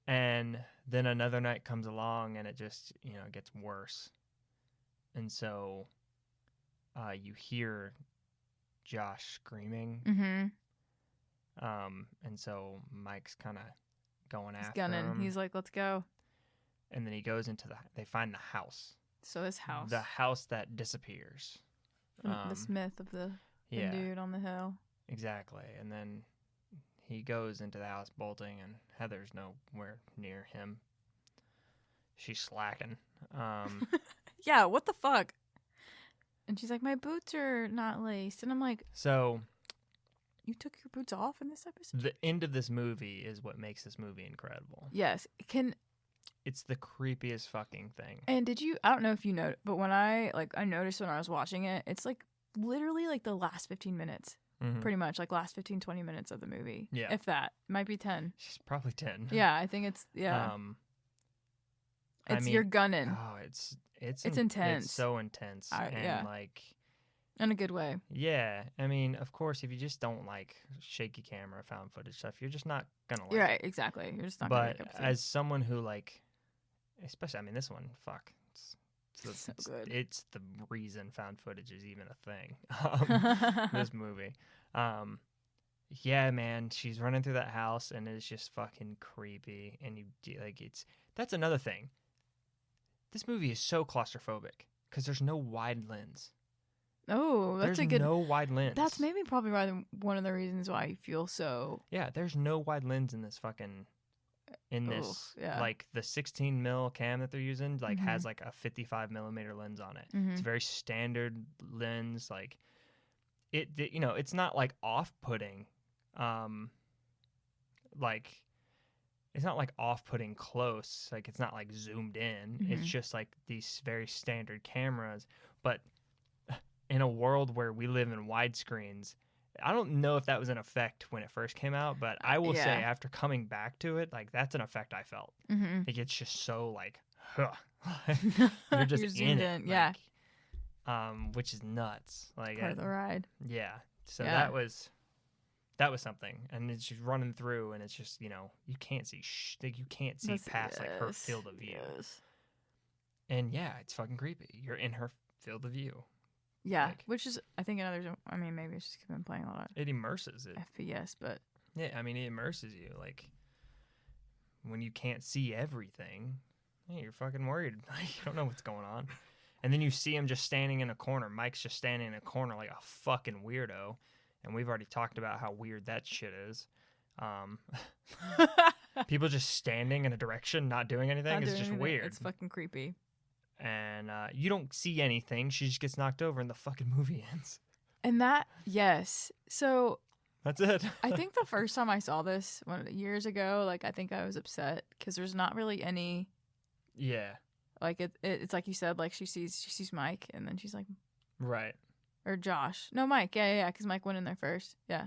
And then another night comes along and it just, gets worse. And so you hear Josh screaming. Mm-hmm. And so Mike's kind of going He's after gunning. him. He's like, let's go. And then he goes they find the house. So his house. The house that disappears. The Smith of the dude on the hill. Exactly. And then he goes into the house bolting, and Heather's nowhere near him. She's slacking. Yeah, what the fuck? And she's like, my boots are not laced. And I'm like, so you took your boots off in this episode? The end of this movie is what makes this movie incredible. Yes. It's the creepiest fucking thing. And I don't know if you know, but when I noticed when I was watching it, it's like literally like the last 15 minutes. Mm-hmm. Pretty much like last 15, 20 minutes of the movie. Yeah. If that. Might be 10. She's probably 10. Yeah, I think it's, you're gunning. Oh, it's intense. It's so intense. In a good way. Yeah. I mean, of course, if you just don't like shaky camera, found footage stuff, you're just not going to like it. Right, exactly. You're just not going to. But as someone who especially, this one, fuck. It's so good. It's the reason found footage is even a thing. This movie. Yeah, man, she's running through that house and it's just fucking creepy. And that's another thing. This movie is so claustrophobic because there's no wide lens. Oh, that's there's no wide lens. That's maybe probably one of the reasons why you feel so. Yeah, there's no wide lens in this fucking. Like the 16 mil cam that they're using, has like a 55 millimeter lens on it. Mm-hmm. It's a very standard lens. Like it's not like off-putting, like it's not like off-putting close, like it's not like zoomed in. Mhm. It's just like these very standard cameras. But in a world where we live in widescreens, I don't know if that was an effect when it first came out, but I will say Yeah. after coming back to it, like that's an effect I felt. Mhm. Like it's just so like, huh. You're just You're in zoomed it, in, yeah. which is nuts. Like, Part of the ride. yeah. So Yeah. that was something, and it's just running through, and it's just you can't see like you can't see past like her field of view, Yes. and yeah, it's fucking creepy. You're in her field of view. Yeah, Like, which is I think another. I mean, maybe it's just been playing a lot it immerses it. of FPS, but Yeah, I mean it immerses you. Like when you can't see everything, hey, you're fucking worried. Like, you don't know what's going on. And then you see him just standing in a corner. Mike's just standing in a corner like a fucking weirdo. And we've already talked about how weird that shit is. People just standing in a direction, not doing anything. It's just weird. It's fucking creepy. And you don't see anything. She just gets knocked over and the fucking movie ends. And that, yes. So That's it. I think the first time I saw this years ago, like I think I was upset because there's not really any. Yeah. Like it's like you said, like she sees Mike and then she's like, right. Or Josh. No, Mike. Yeah, because Mike went in there first. Yeah.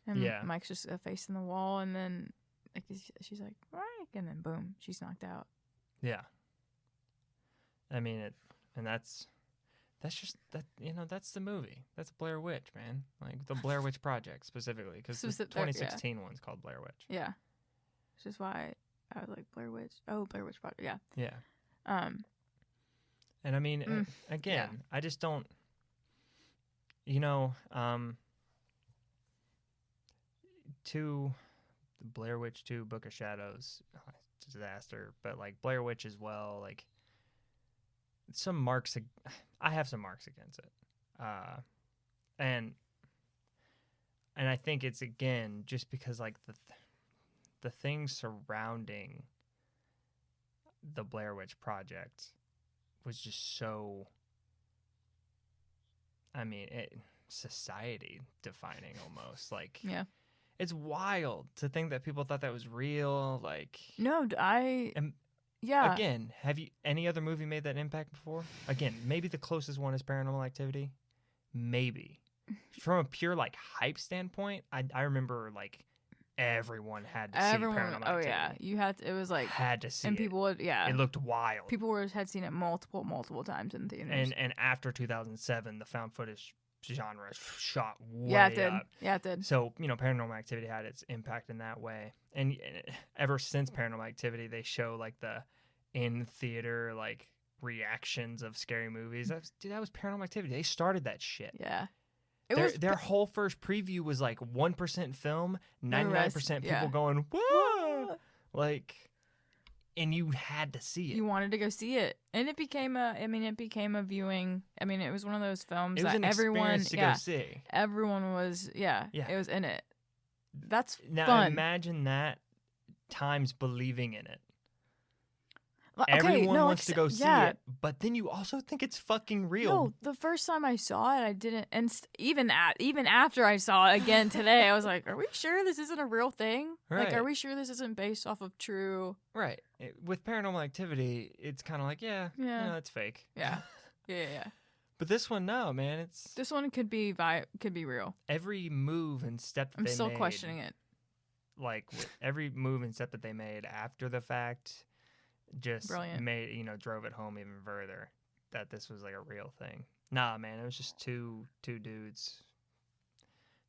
And Yeah. Mike's just facing the wall, and then like she's like, Mike, and then boom, she's knocked out. Yeah. I mean and that's just that that's the movie. That's Blair Witch, man. Like the Blair Witch Project specifically, because the 2016 one's called Blair Witch. Yeah. Which is why I was like Blair Witch. Oh, Blair Witch Project. Yeah. Yeah. And I mean, again, yeah. I just don't. To the Blair Witch 2, Book of Shadows, disaster, but like Blair Witch as well, like some marks. I have some marks against it, and I think it's again just because like the things surrounding the Blair Witch Project was just so. I mean, society defining almost. Like, yeah, it's wild to think that people thought that was real. Like, no, yeah. Again, have you any other movie made that impact before? Again, maybe the closest one is Paranormal Activity. Maybe from a pure like hype standpoint, I remember like everyone had to see Paranormal Activity. Oh yeah, you had to, it was like had to see and people would it looked wild. People had seen it multiple times in theaters. And after 2007, the found footage genre shot way yeah, it did. up. Yeah, it did. So Paranormal Activity had its impact in that way, and ever since Paranormal Activity, they show like the in theater like reactions of scary movies. That was Paranormal Activity. They started that shit. Yeah. Their whole first preview was like 1% film, 99% people going, whoa! Like, and you had to see it. You wanted to go see it. And it became a viewing. I mean, it was one of those films it was that an everyone experience to go see. Everyone was, it was in it. That's now, fun. Imagine that times believing in it. Okay, Everyone wants to go see it, but then you also think it's fucking real. No, the first time I saw it, I didn't. And even after I saw it again today, I was like, "Are we sure this isn't a real thing? Right. Like, are we sure this isn't based off of true?" Right. With Paranormal Activity, it's kind of like, it's fake. Yeah. But this one, no, man, this one could be real. Every move and step that I'm they still made, questioning it. Like every move and step that they made after the fact. Just brilliant. Drove it home even further that this was like a real thing. Nah, man, it was just two dudes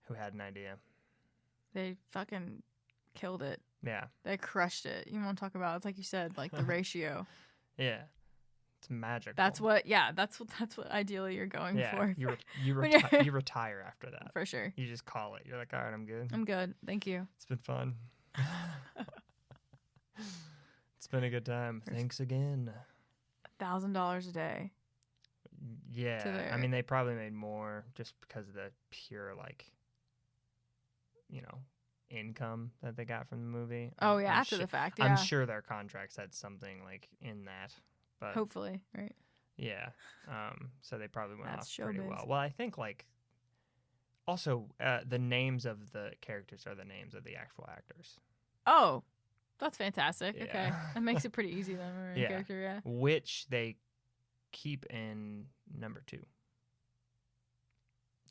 who had an idea. They fucking killed it. Yeah. They crushed it. You want to talk about, it's like you said, like the ratio. Yeah. It's magical. That's what ideally you're going for. You retire after that. For sure. You just call it. You're like, all right, I'm good. I'm good. Thank you. It's been fun. It's been a good time. Thanks again. $1,000 a day. Yeah. I mean, they probably made more just because of the pure, like, income that they got from the movie. Oh, yeah, after the fact, yeah. I'm sure their contracts had something, like, in that. But hopefully, right? Yeah. So they probably went off pretty showbiz. well. Well, I think, like, Also, the names of the characters are the names of the actual actors. Oh, that's fantastic. Yeah. Okay, that makes it pretty easy then. Remembering Yeah. character, yeah. Which they keep in number 2.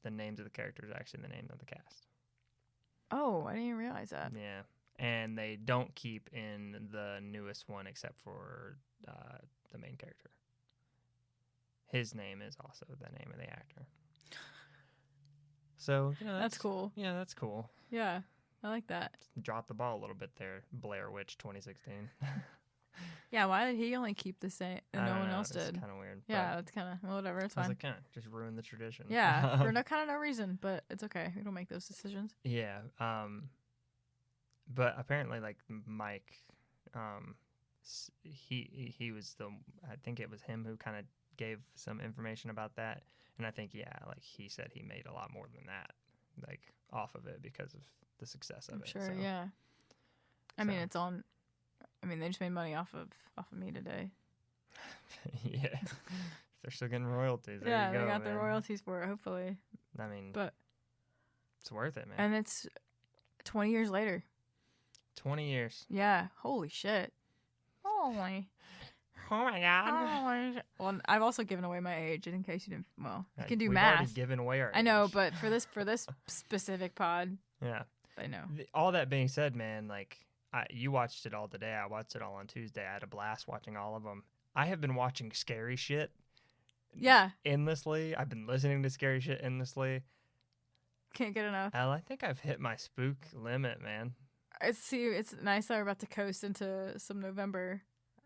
The names of the characters are actually the name of the cast. Oh, I didn't even realize that. Yeah. And they don't keep in the newest one except for the main character. His name is also the name of the actor. So, That's cool. Yeah, that's cool. Yeah, I like that. Dropped the ball a little bit there, Blair Witch 2016. Yeah, why did he only keep the same and no one else It's did? kind of weird. Yeah, that's kind of whatever. It's I was fine. like, just ruin the tradition. Yeah, for no reason, but it's okay. We don't make those decisions. Yeah. But apparently, like Mike, he was I think it was him who kind of gave some information about that, and I think like he said he made a lot more than that, like off of it because of the success of I'm it. sure. So. Yeah. I mean, it's on. I mean, they just made money off of me today. Yeah. They're still getting royalties. There Yeah, you go, they got man. their royalties for it. Hopefully. I mean, but it's worth it, man. And it's 20 years later. 20 years. Yeah. Holy shit. Holy. Oh my god. Holy. Well, I've also given away my age in case you didn't. Well, you can do We've math. already given away our I know, age. but for this specific pod, Yeah. I know. All that being said, man, like you watched it all today. I watched it all on Tuesday. I had a blast watching all of them. I have been watching scary shit. Yeah. Endlessly. I've been listening to scary shit endlessly. Can't get enough. I think I've hit my spook limit, man. It's nice that we're about to coast into some November.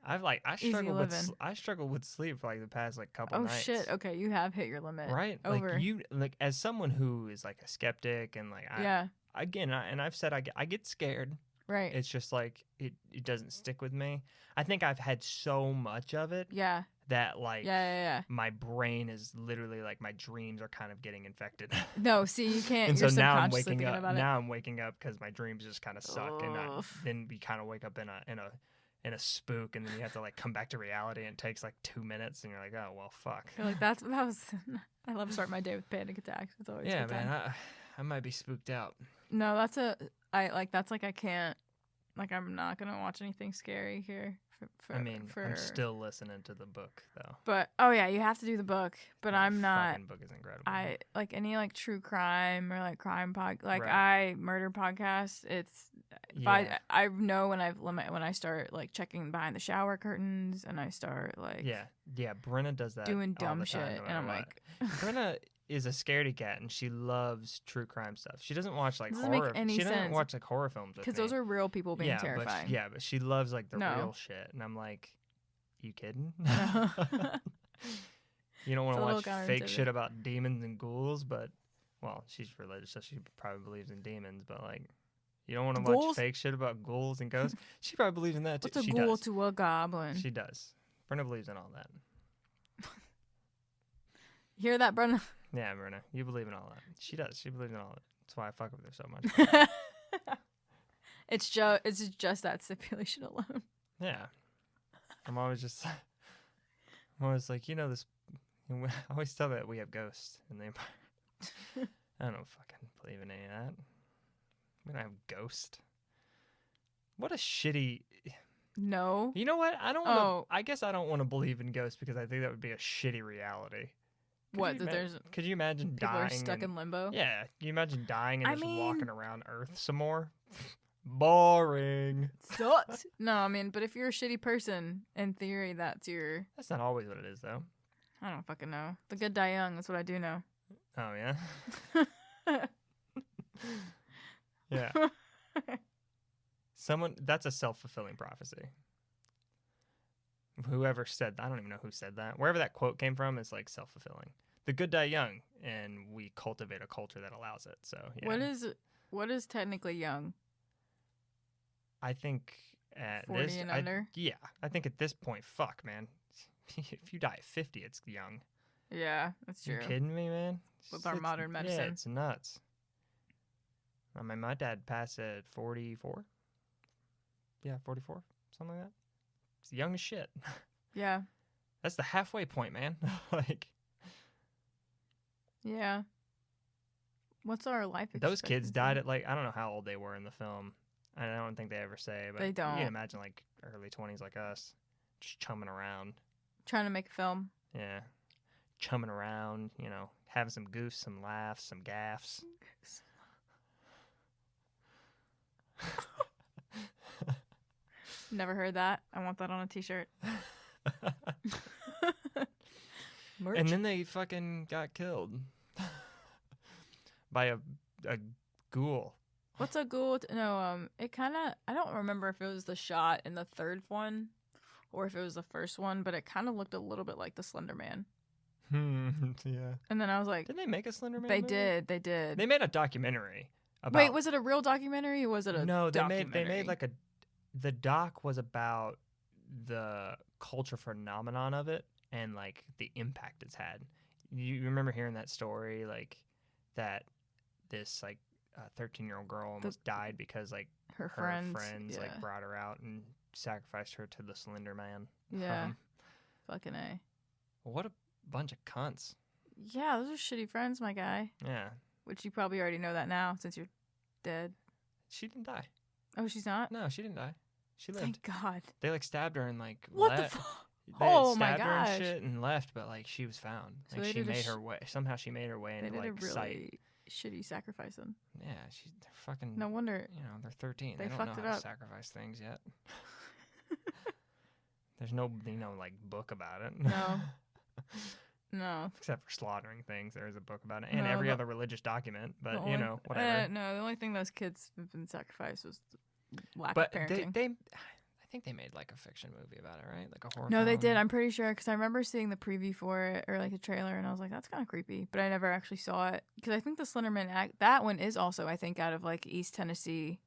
I struggled with sleep for like the past like couple nights. Oh shit. Okay, you have hit your limit. Right? Over. Like as someone who is like a skeptic and like I've said I get scared. Right. It's just like it doesn't stick with me. I think I've had so much of it. Yeah. That like yeah. my brain is literally like my dreams are kind of getting infected. No, see, you can't. And you're so now I'm subconsciously waking thinking up. about it. Now I'm waking up because my dreams just kind of suck, and Oof. then we kind of wake up in a spook, and then you have to like come back to reality, and it takes like 2 minutes, and you're like, oh well, fuck. You're like that was. I love starting my day with panic attacks. It's always a good time. Man. I might be spooked out. No, I can't. Like, I'm not gonna watch anything scary here. I'm still listening to the book though. But you have to do the book. But I'm not. Fucking book is incredible. I like any like true crime or like crime murder podcasts. It's I know when when I start like checking behind the shower curtains and I start like Brenna does that doing all dumb the time, shit no and I'm matter like what. Brenna is a scaredy cat and she loves true crime stuff. She doesn't watch like doesn't horror. make any she doesn't sense. watch like horror films because those are real people being terrifying. But she loves like the No. real shit, and I'm like, you kidding? No. You don't want It's to a watch little fake counterintuitive. shit about demons and ghouls, but well, she's religious, so she probably believes in demons. But like, you don't want to watch Ghouls? fake shit about ghouls and ghosts. She probably believes in that too. What's a She ghoul does. to a goblin? She does. Brenna believes in all that. Hear that, Brenna? Yeah, Brenna, you believe in all that. She does. She believes in all of it. That's why I fuck with her so much. It's just that stipulation alone. Yeah. I'm always like, this. I always tell that we have ghosts in the Empire. I don't fucking believe in any of that. We don't have ghosts. What a shitty. No. You know what? I guess I don't want to believe in ghosts because I think that would be a shitty reality. Could you imagine people dying? Are stuck in limbo? Yeah. Can you imagine dying and I just mean- walking around Earth some more? Boring. Sucks. No, I mean, but if you're a shitty person, in theory, that's your. That's not always what it is, though. I don't fucking know. The good die young. That's what I do know. Oh, yeah? Yeah. That's a self-fulfilling prophecy. Whoever said that, I don't even know who said that. Wherever that quote came from, it's like self-fulfilling. The good die young, and we cultivate a culture that allows it. So, yeah. What is technically young? I think at 40 this, and under? Yeah. I think at this point, fuck, man. If you die at 50, it's young. Yeah, that's true. You kidding me, man? With our modern medicine. Yeah, it's nuts. I mean, my dad passed at 44. Yeah, 44, something like that. It's young as shit. Yeah. That's the halfway point, man. Like. Yeah. What's our life expectancy? Those kids died at like, I don't know how old they were in the film. I don't think they ever say, but They don't. you can imagine like early 20s like us, just chumming around. Trying to make a film. Yeah. Chumming around, you know, having some goofs, some laughs, some gaffs. Never heard that. I want that on a t-shirt. Merch. And then they fucking got killed by a ghoul. What's a ghoul? No, it kind of, I don't remember if it was the shot in the third one or if it was the first one, but it kind of looked a little bit like the Slender Man. Yeah. And then I was like, Did they make a Slender Man they movie? did. They made a documentary about. Wait, was it a real documentary or was it a No, they documentary? made like the doc was about the culture phenomenon of it and like the impact it's had. You remember hearing that story, like that this like 13-year-old girl almost died because like her friends yeah. like brought her out and sacrificed her to the Slender Man. Yeah. Fucking A. What a bunch of cunts. Yeah, those are shitty friends, my guy. Yeah. Which you probably already know that now since you're dead. She didn't die. Oh, she's not? No, she didn't die. She lived. Thank God. They like stabbed her and like What the fuck? Oh my stabbed her gosh. and shit and left, but like she was found. So Like they she did a made her way. Somehow she made her way They into did like a really sight. shitty sacrifice then. Yeah, they're fucking. No wonder. You know, they're 13. They They don't fucked know it how to up. sacrifice things yet. There's no, like book about it. No. No. Except for slaughtering things, there is a book about it, and No, every the- other religious document. The But only- you know, whatever. No, the only thing those kids have been sacrificed was lack But of parenting. I think they made like a fiction movie about it, right? Like a horror. No, they film. did. I'm pretty sure because I remember seeing the preview for it or like a trailer, and I was like, "That's kind of creepy," but I never actually saw it because I think the Slenderman that one is also I think out of like East Tennessee.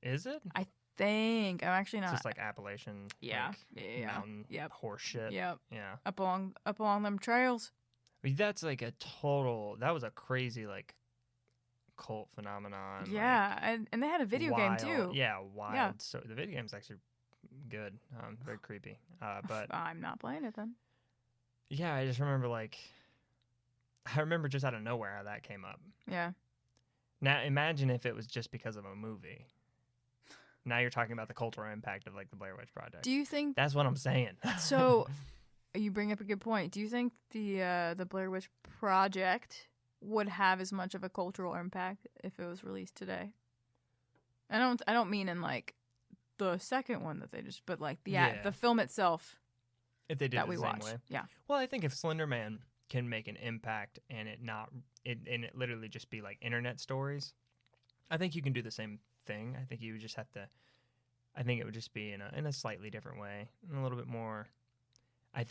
Is it? I'm actually It's not. just like Appalachian. Yeah. Like, Yeah. mountain Yep. horse shit. Yep. Yeah. Up along them trails. I mean, that's like that was a crazy like cult phenomenon. like, Yeah, and they had a video game wild- too. Yeah, wild. Yeah. So the video game's actually good. Very creepy. But I'm not playing it then. yeah, I just remember I remember just out of nowhere how that came up. Yeah. Now imagine if it was just because of a movie. Now you're talking about the cultural impact of like the Blair Witch Project. Do you think That's what I'm saying. so? You bring up a good point. Do you think the Blair Witch Project would have as much of a cultural impact if it was released today? I don't mean in like the second one that they just, but like the film itself if they did that it we the same watched. way. Yeah. Well, I think if Slender Man can make an impact and it literally just be like internet stories, I think you can do the same thing. I think you would just have to. I think it would just be in a slightly different way, and a little bit more. I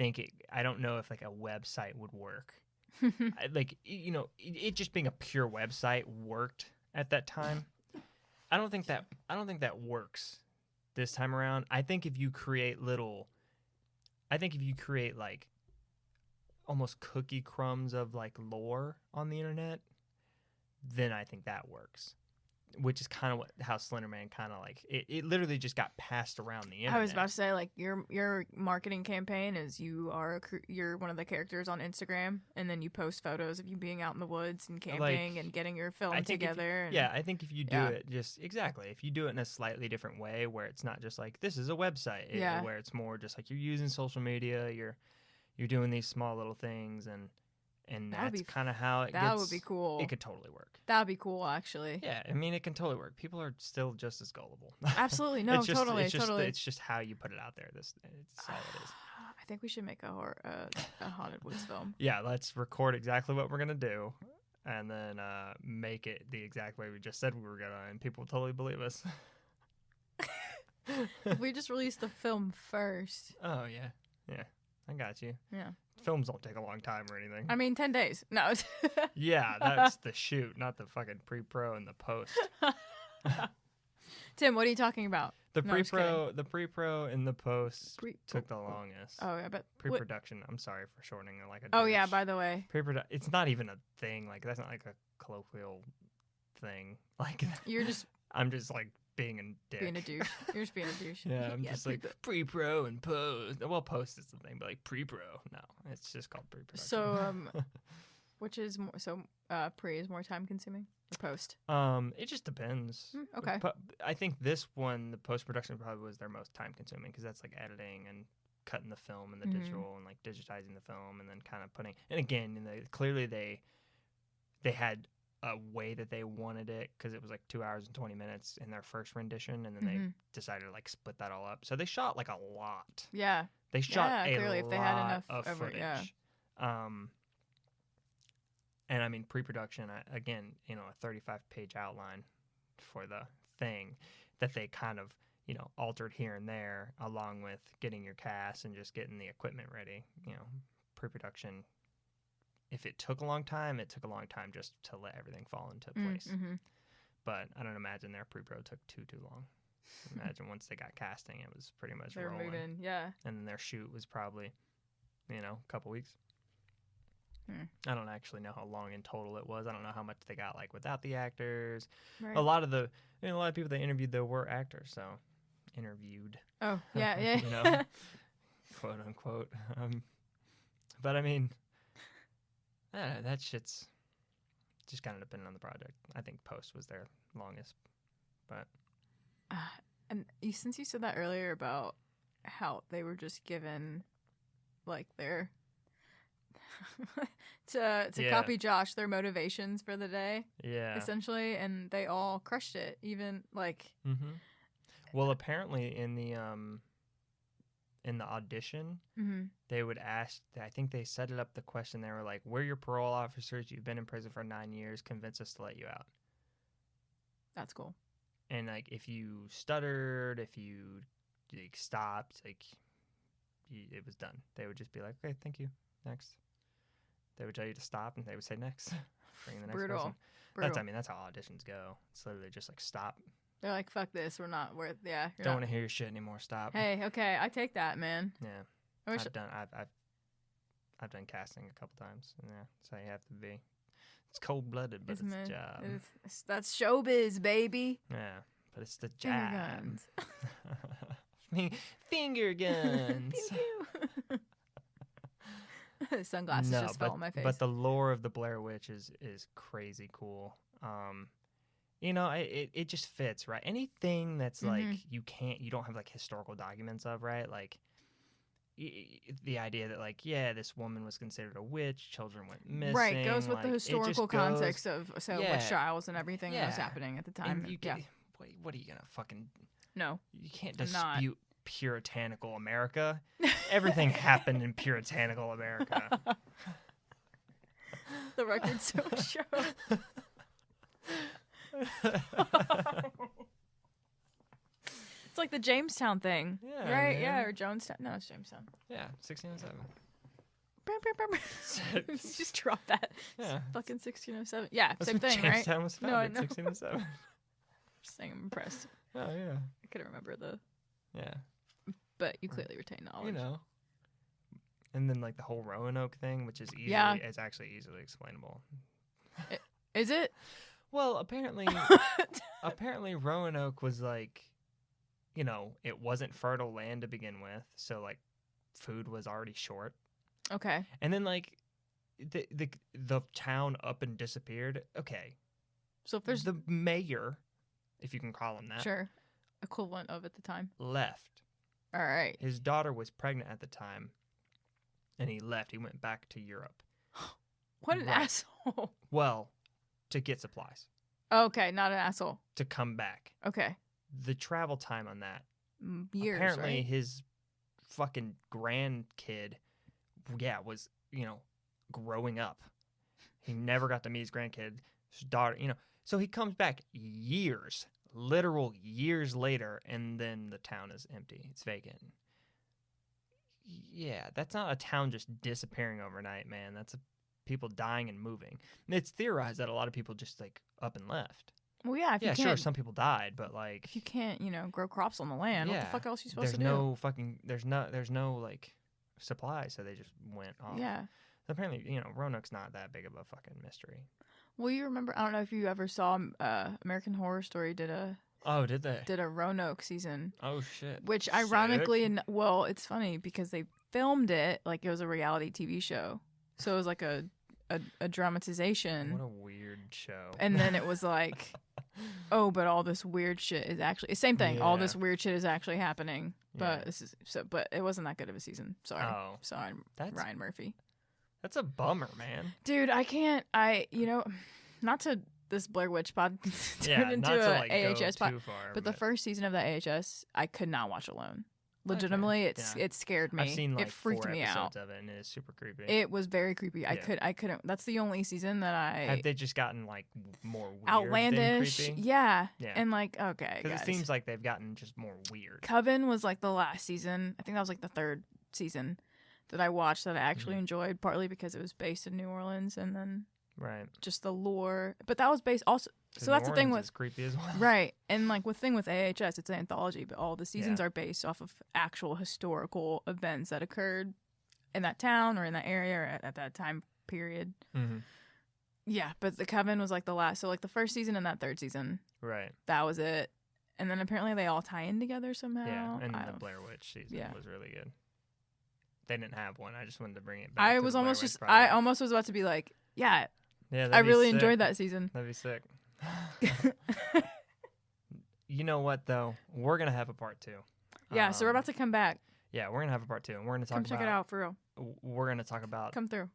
don't know if like a website would work. It just being a pure website worked at that time. I don't think that works this time around. I think if you create like almost cookie crumbs of like lore on the internet, then I think that works. Which is kind of how Slender Man kind of like it literally just got passed around the internet. I was about to say like your marketing campaign is you're one of the characters on Instagram, and then you post photos of you being out in the woods and camping and getting your film together. I think if you do it if you do it in a slightly different way where it's not just like this is a website, where it's more just like you're using social media, you're doing these small little things and that's kind of how it gets. That would be cool. It could totally work. That would be cool, actually. Yeah, I mean, it can totally work. People are still just as gullible. Absolutely. No, totally. It's just how you put it out there. It's all it is. I think we should make a haunted woods film. Yeah, let's record exactly what we're going to do and then make it the exact way we just said we were going to, and people will totally believe us. If we just release the film first. Oh, yeah. Yeah, I got you. Yeah. Films don't take a long time or anything. I mean, 10 days. No. Yeah, that's the shoot, not the fucking pre-pro and the post. Tim, what are you talking about? The pre-pro and the post took the longest. Oh, yeah, but pre-production. I'm sorry for shortening it like a. Oh yeah, by the way. It's not even a thing. Like that's not like a colloquial thing. Like I'm just like being a dick. Being a douche. You're just being a douche. Yeah, I'm just like pre-pro and post. Well, post is the thing, but like pre-pro, no, it's just called pre-production. So Which is more so pre is more time consuming or post? It just depends. Okay. I think this one, the post production probably was their most time consuming because that's like editing and cutting the film and the digital and like digitizing the film and then kind of putting. And again, clearly they had a way that they wanted it because it was like 2 hours and 20 minutes in their first rendition, and then they decided to like split that all up. So they shot like a lot. Yeah. They shot clearly a if they lot had enough of footage. Yeah. And I mean, pre-production, again, a 35-page outline for the thing that they kind of, altered here and there, along with getting your cast and just getting the equipment ready. Pre-production, if it took a long time, it took a long time just to let everything fall into place. But I don't imagine their pre-pro took too long. Imagine once they got casting, it was pretty much rolling. Moving, yeah. And then their shoot was probably, a couple weeks. I don't actually know how long in total it was. I don't know how much they got like without the actors. Right. A lot of people they interviewed though were actors, so interviewed. Oh yeah. Quote unquote. But I mean, that shit's just kind of dependent on the project. I think post was their longest, but. And since you said that earlier about how they were just given like their to copy Josh their motivations for the day, essentially, and they all crushed it, even like well, apparently in the audition they would ask, I think they set it up the question, they were like, we're your parole officers, you've been in prison for 9 years, convince us to let you out. That's cool. And like if you stuttered, if you like stopped, like it was done. They would just be like, okay, thank you, next. They would tell you to stop, and they would say next. Bring the next person. Brutal. That's how auditions go. It's literally just like stop. They're like, fuck this, we're not worth. Yeah. Don't want to hear your shit anymore. Stop. Hey, okay, I take that, man. Yeah. I've done casting a couple times. And yeah, that's how you have to be. It's cold blooded, but it's a job. That's showbiz, baby. Yeah, but it's the job. Finger guns. Pew, pew. Sunglasses just fell on my face. But the lore of the Blair Witch is crazy cool. It just fits, right? Anything that's like you don't have like historical documents of, right? Like the idea that like, this woman was considered a witch, children went missing. Right, goes with the historical context of witch trials and everything that was happening at the time. What are you gonna fucking? No, you can't dispute puritanical America. Everything happened in puritanical America. The records so show. It's like the Jamestown thing, right? Man. Yeah, or Jonestown. No, it's Jamestown. Yeah, 1607. Just drop that. Yeah, fucking 1607. Yeah, that's same thing, Jamestown right? Jamestown was founded in 1607. Just saying, I'm impressed. Oh yeah. I couldn't remember the. Yeah. But you clearly retain knowledge. And then like the whole Roanoke thing, which is is actually easily explainable. Is it? Well, apparently Roanoke was like, it wasn't fertile land to begin with, so like food was already short. Okay. And then like the town up and disappeared. Okay. So if there's the mayor, if you can call him that. Sure. Equivalent of at the time. Left. All right. His daughter was pregnant at the time, and he left. He went back to Europe. What an asshole. Well, to get supplies. Okay, not an asshole. To come back. Okay. The travel time on that. Years, apparently, right? his fucking grandkid, was, growing up. He never got to meet his grandkid. His daughter, So he comes back literal years later, and then the town is empty. It's vacant. Yeah, that's not a town just disappearing overnight, man. That's people dying and moving. And it's theorized that a lot of people just like up and left. Well, yeah, sure, some people died, but like if you can't, grow crops on the land, what the fuck else are you supposed to do? There's no like supply, so they just went off. Yeah. So apparently, Roanoke's not that big of a fucking mystery. Well, you remember? I don't know if you ever saw American Horror Story did a. Oh, did they? Did a Roanoke season. Oh shit. Which ironically, it's funny because they filmed it like it was a reality TV show. So it was like a a dramatization. What a weird show. And then it was like, oh, but all this weird shit is actually same thing. All this weird shit is actually happening. But this is but it wasn't that good of a season. Sorry. Oh, sorry, Ryan Murphy. That's a bummer, man. Dude, I can't. Not to this Blair Witch pod turn into a AHS pod, but the first season of the AHS, I could not watch alone. Legitimately, it scared me. I've seen like it freaked 4 me episodes out. of it, and it's super creepy. It was very creepy. I couldn't. That's the only season that I. Have they just gotten like more weird outlandish? than creepy? Yeah. And like, okay, because it seems like they've gotten just more weird. Coven was like the last season. I think that was like the 3rd season that I watched that I actually enjoyed, partly because it was based in New Orleans, and then just the lore. But that was based also. So that's the thing with creepy as well. Right. And like with AHS, it's an anthology, but all the seasons are based off of actual historical events that occurred in that town or in that area or at that time period. Mm-hmm. Yeah, but the Coven was like the last. So like the first season and that 3rd season. Right. That was it. And then apparently they all tie in together somehow. Yeah, and the Blair Witch season was really good. They didn't have one. I just wanted to bring it back. I almost was about to be like, yeah, I really enjoyed that season. That'd be sick. You know what though? We're gonna have a part 2. Yeah, so we're about to come back. Yeah, we're gonna have a part 2, and we're gonna talk about. Check it out for real. We're gonna talk about. Come through.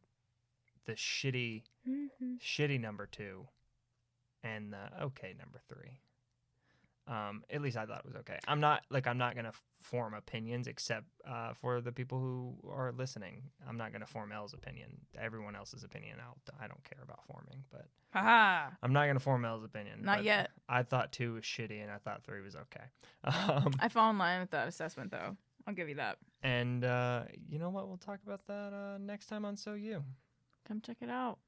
The shitty number 2, and the okay number 3. At least I thought it was okay. I'm not gonna form opinions except for the people who are listening. I'm not gonna form Elle's opinion. Everyone else's opinion, I don't care about forming. But I'm not gonna form Elle's opinion. Not yet. I thought 2 was shitty, and I thought 3 was okay. I fall in line with that assessment, though. I'll give you that. And you know what? We'll talk about that next time on So You. Come check it out.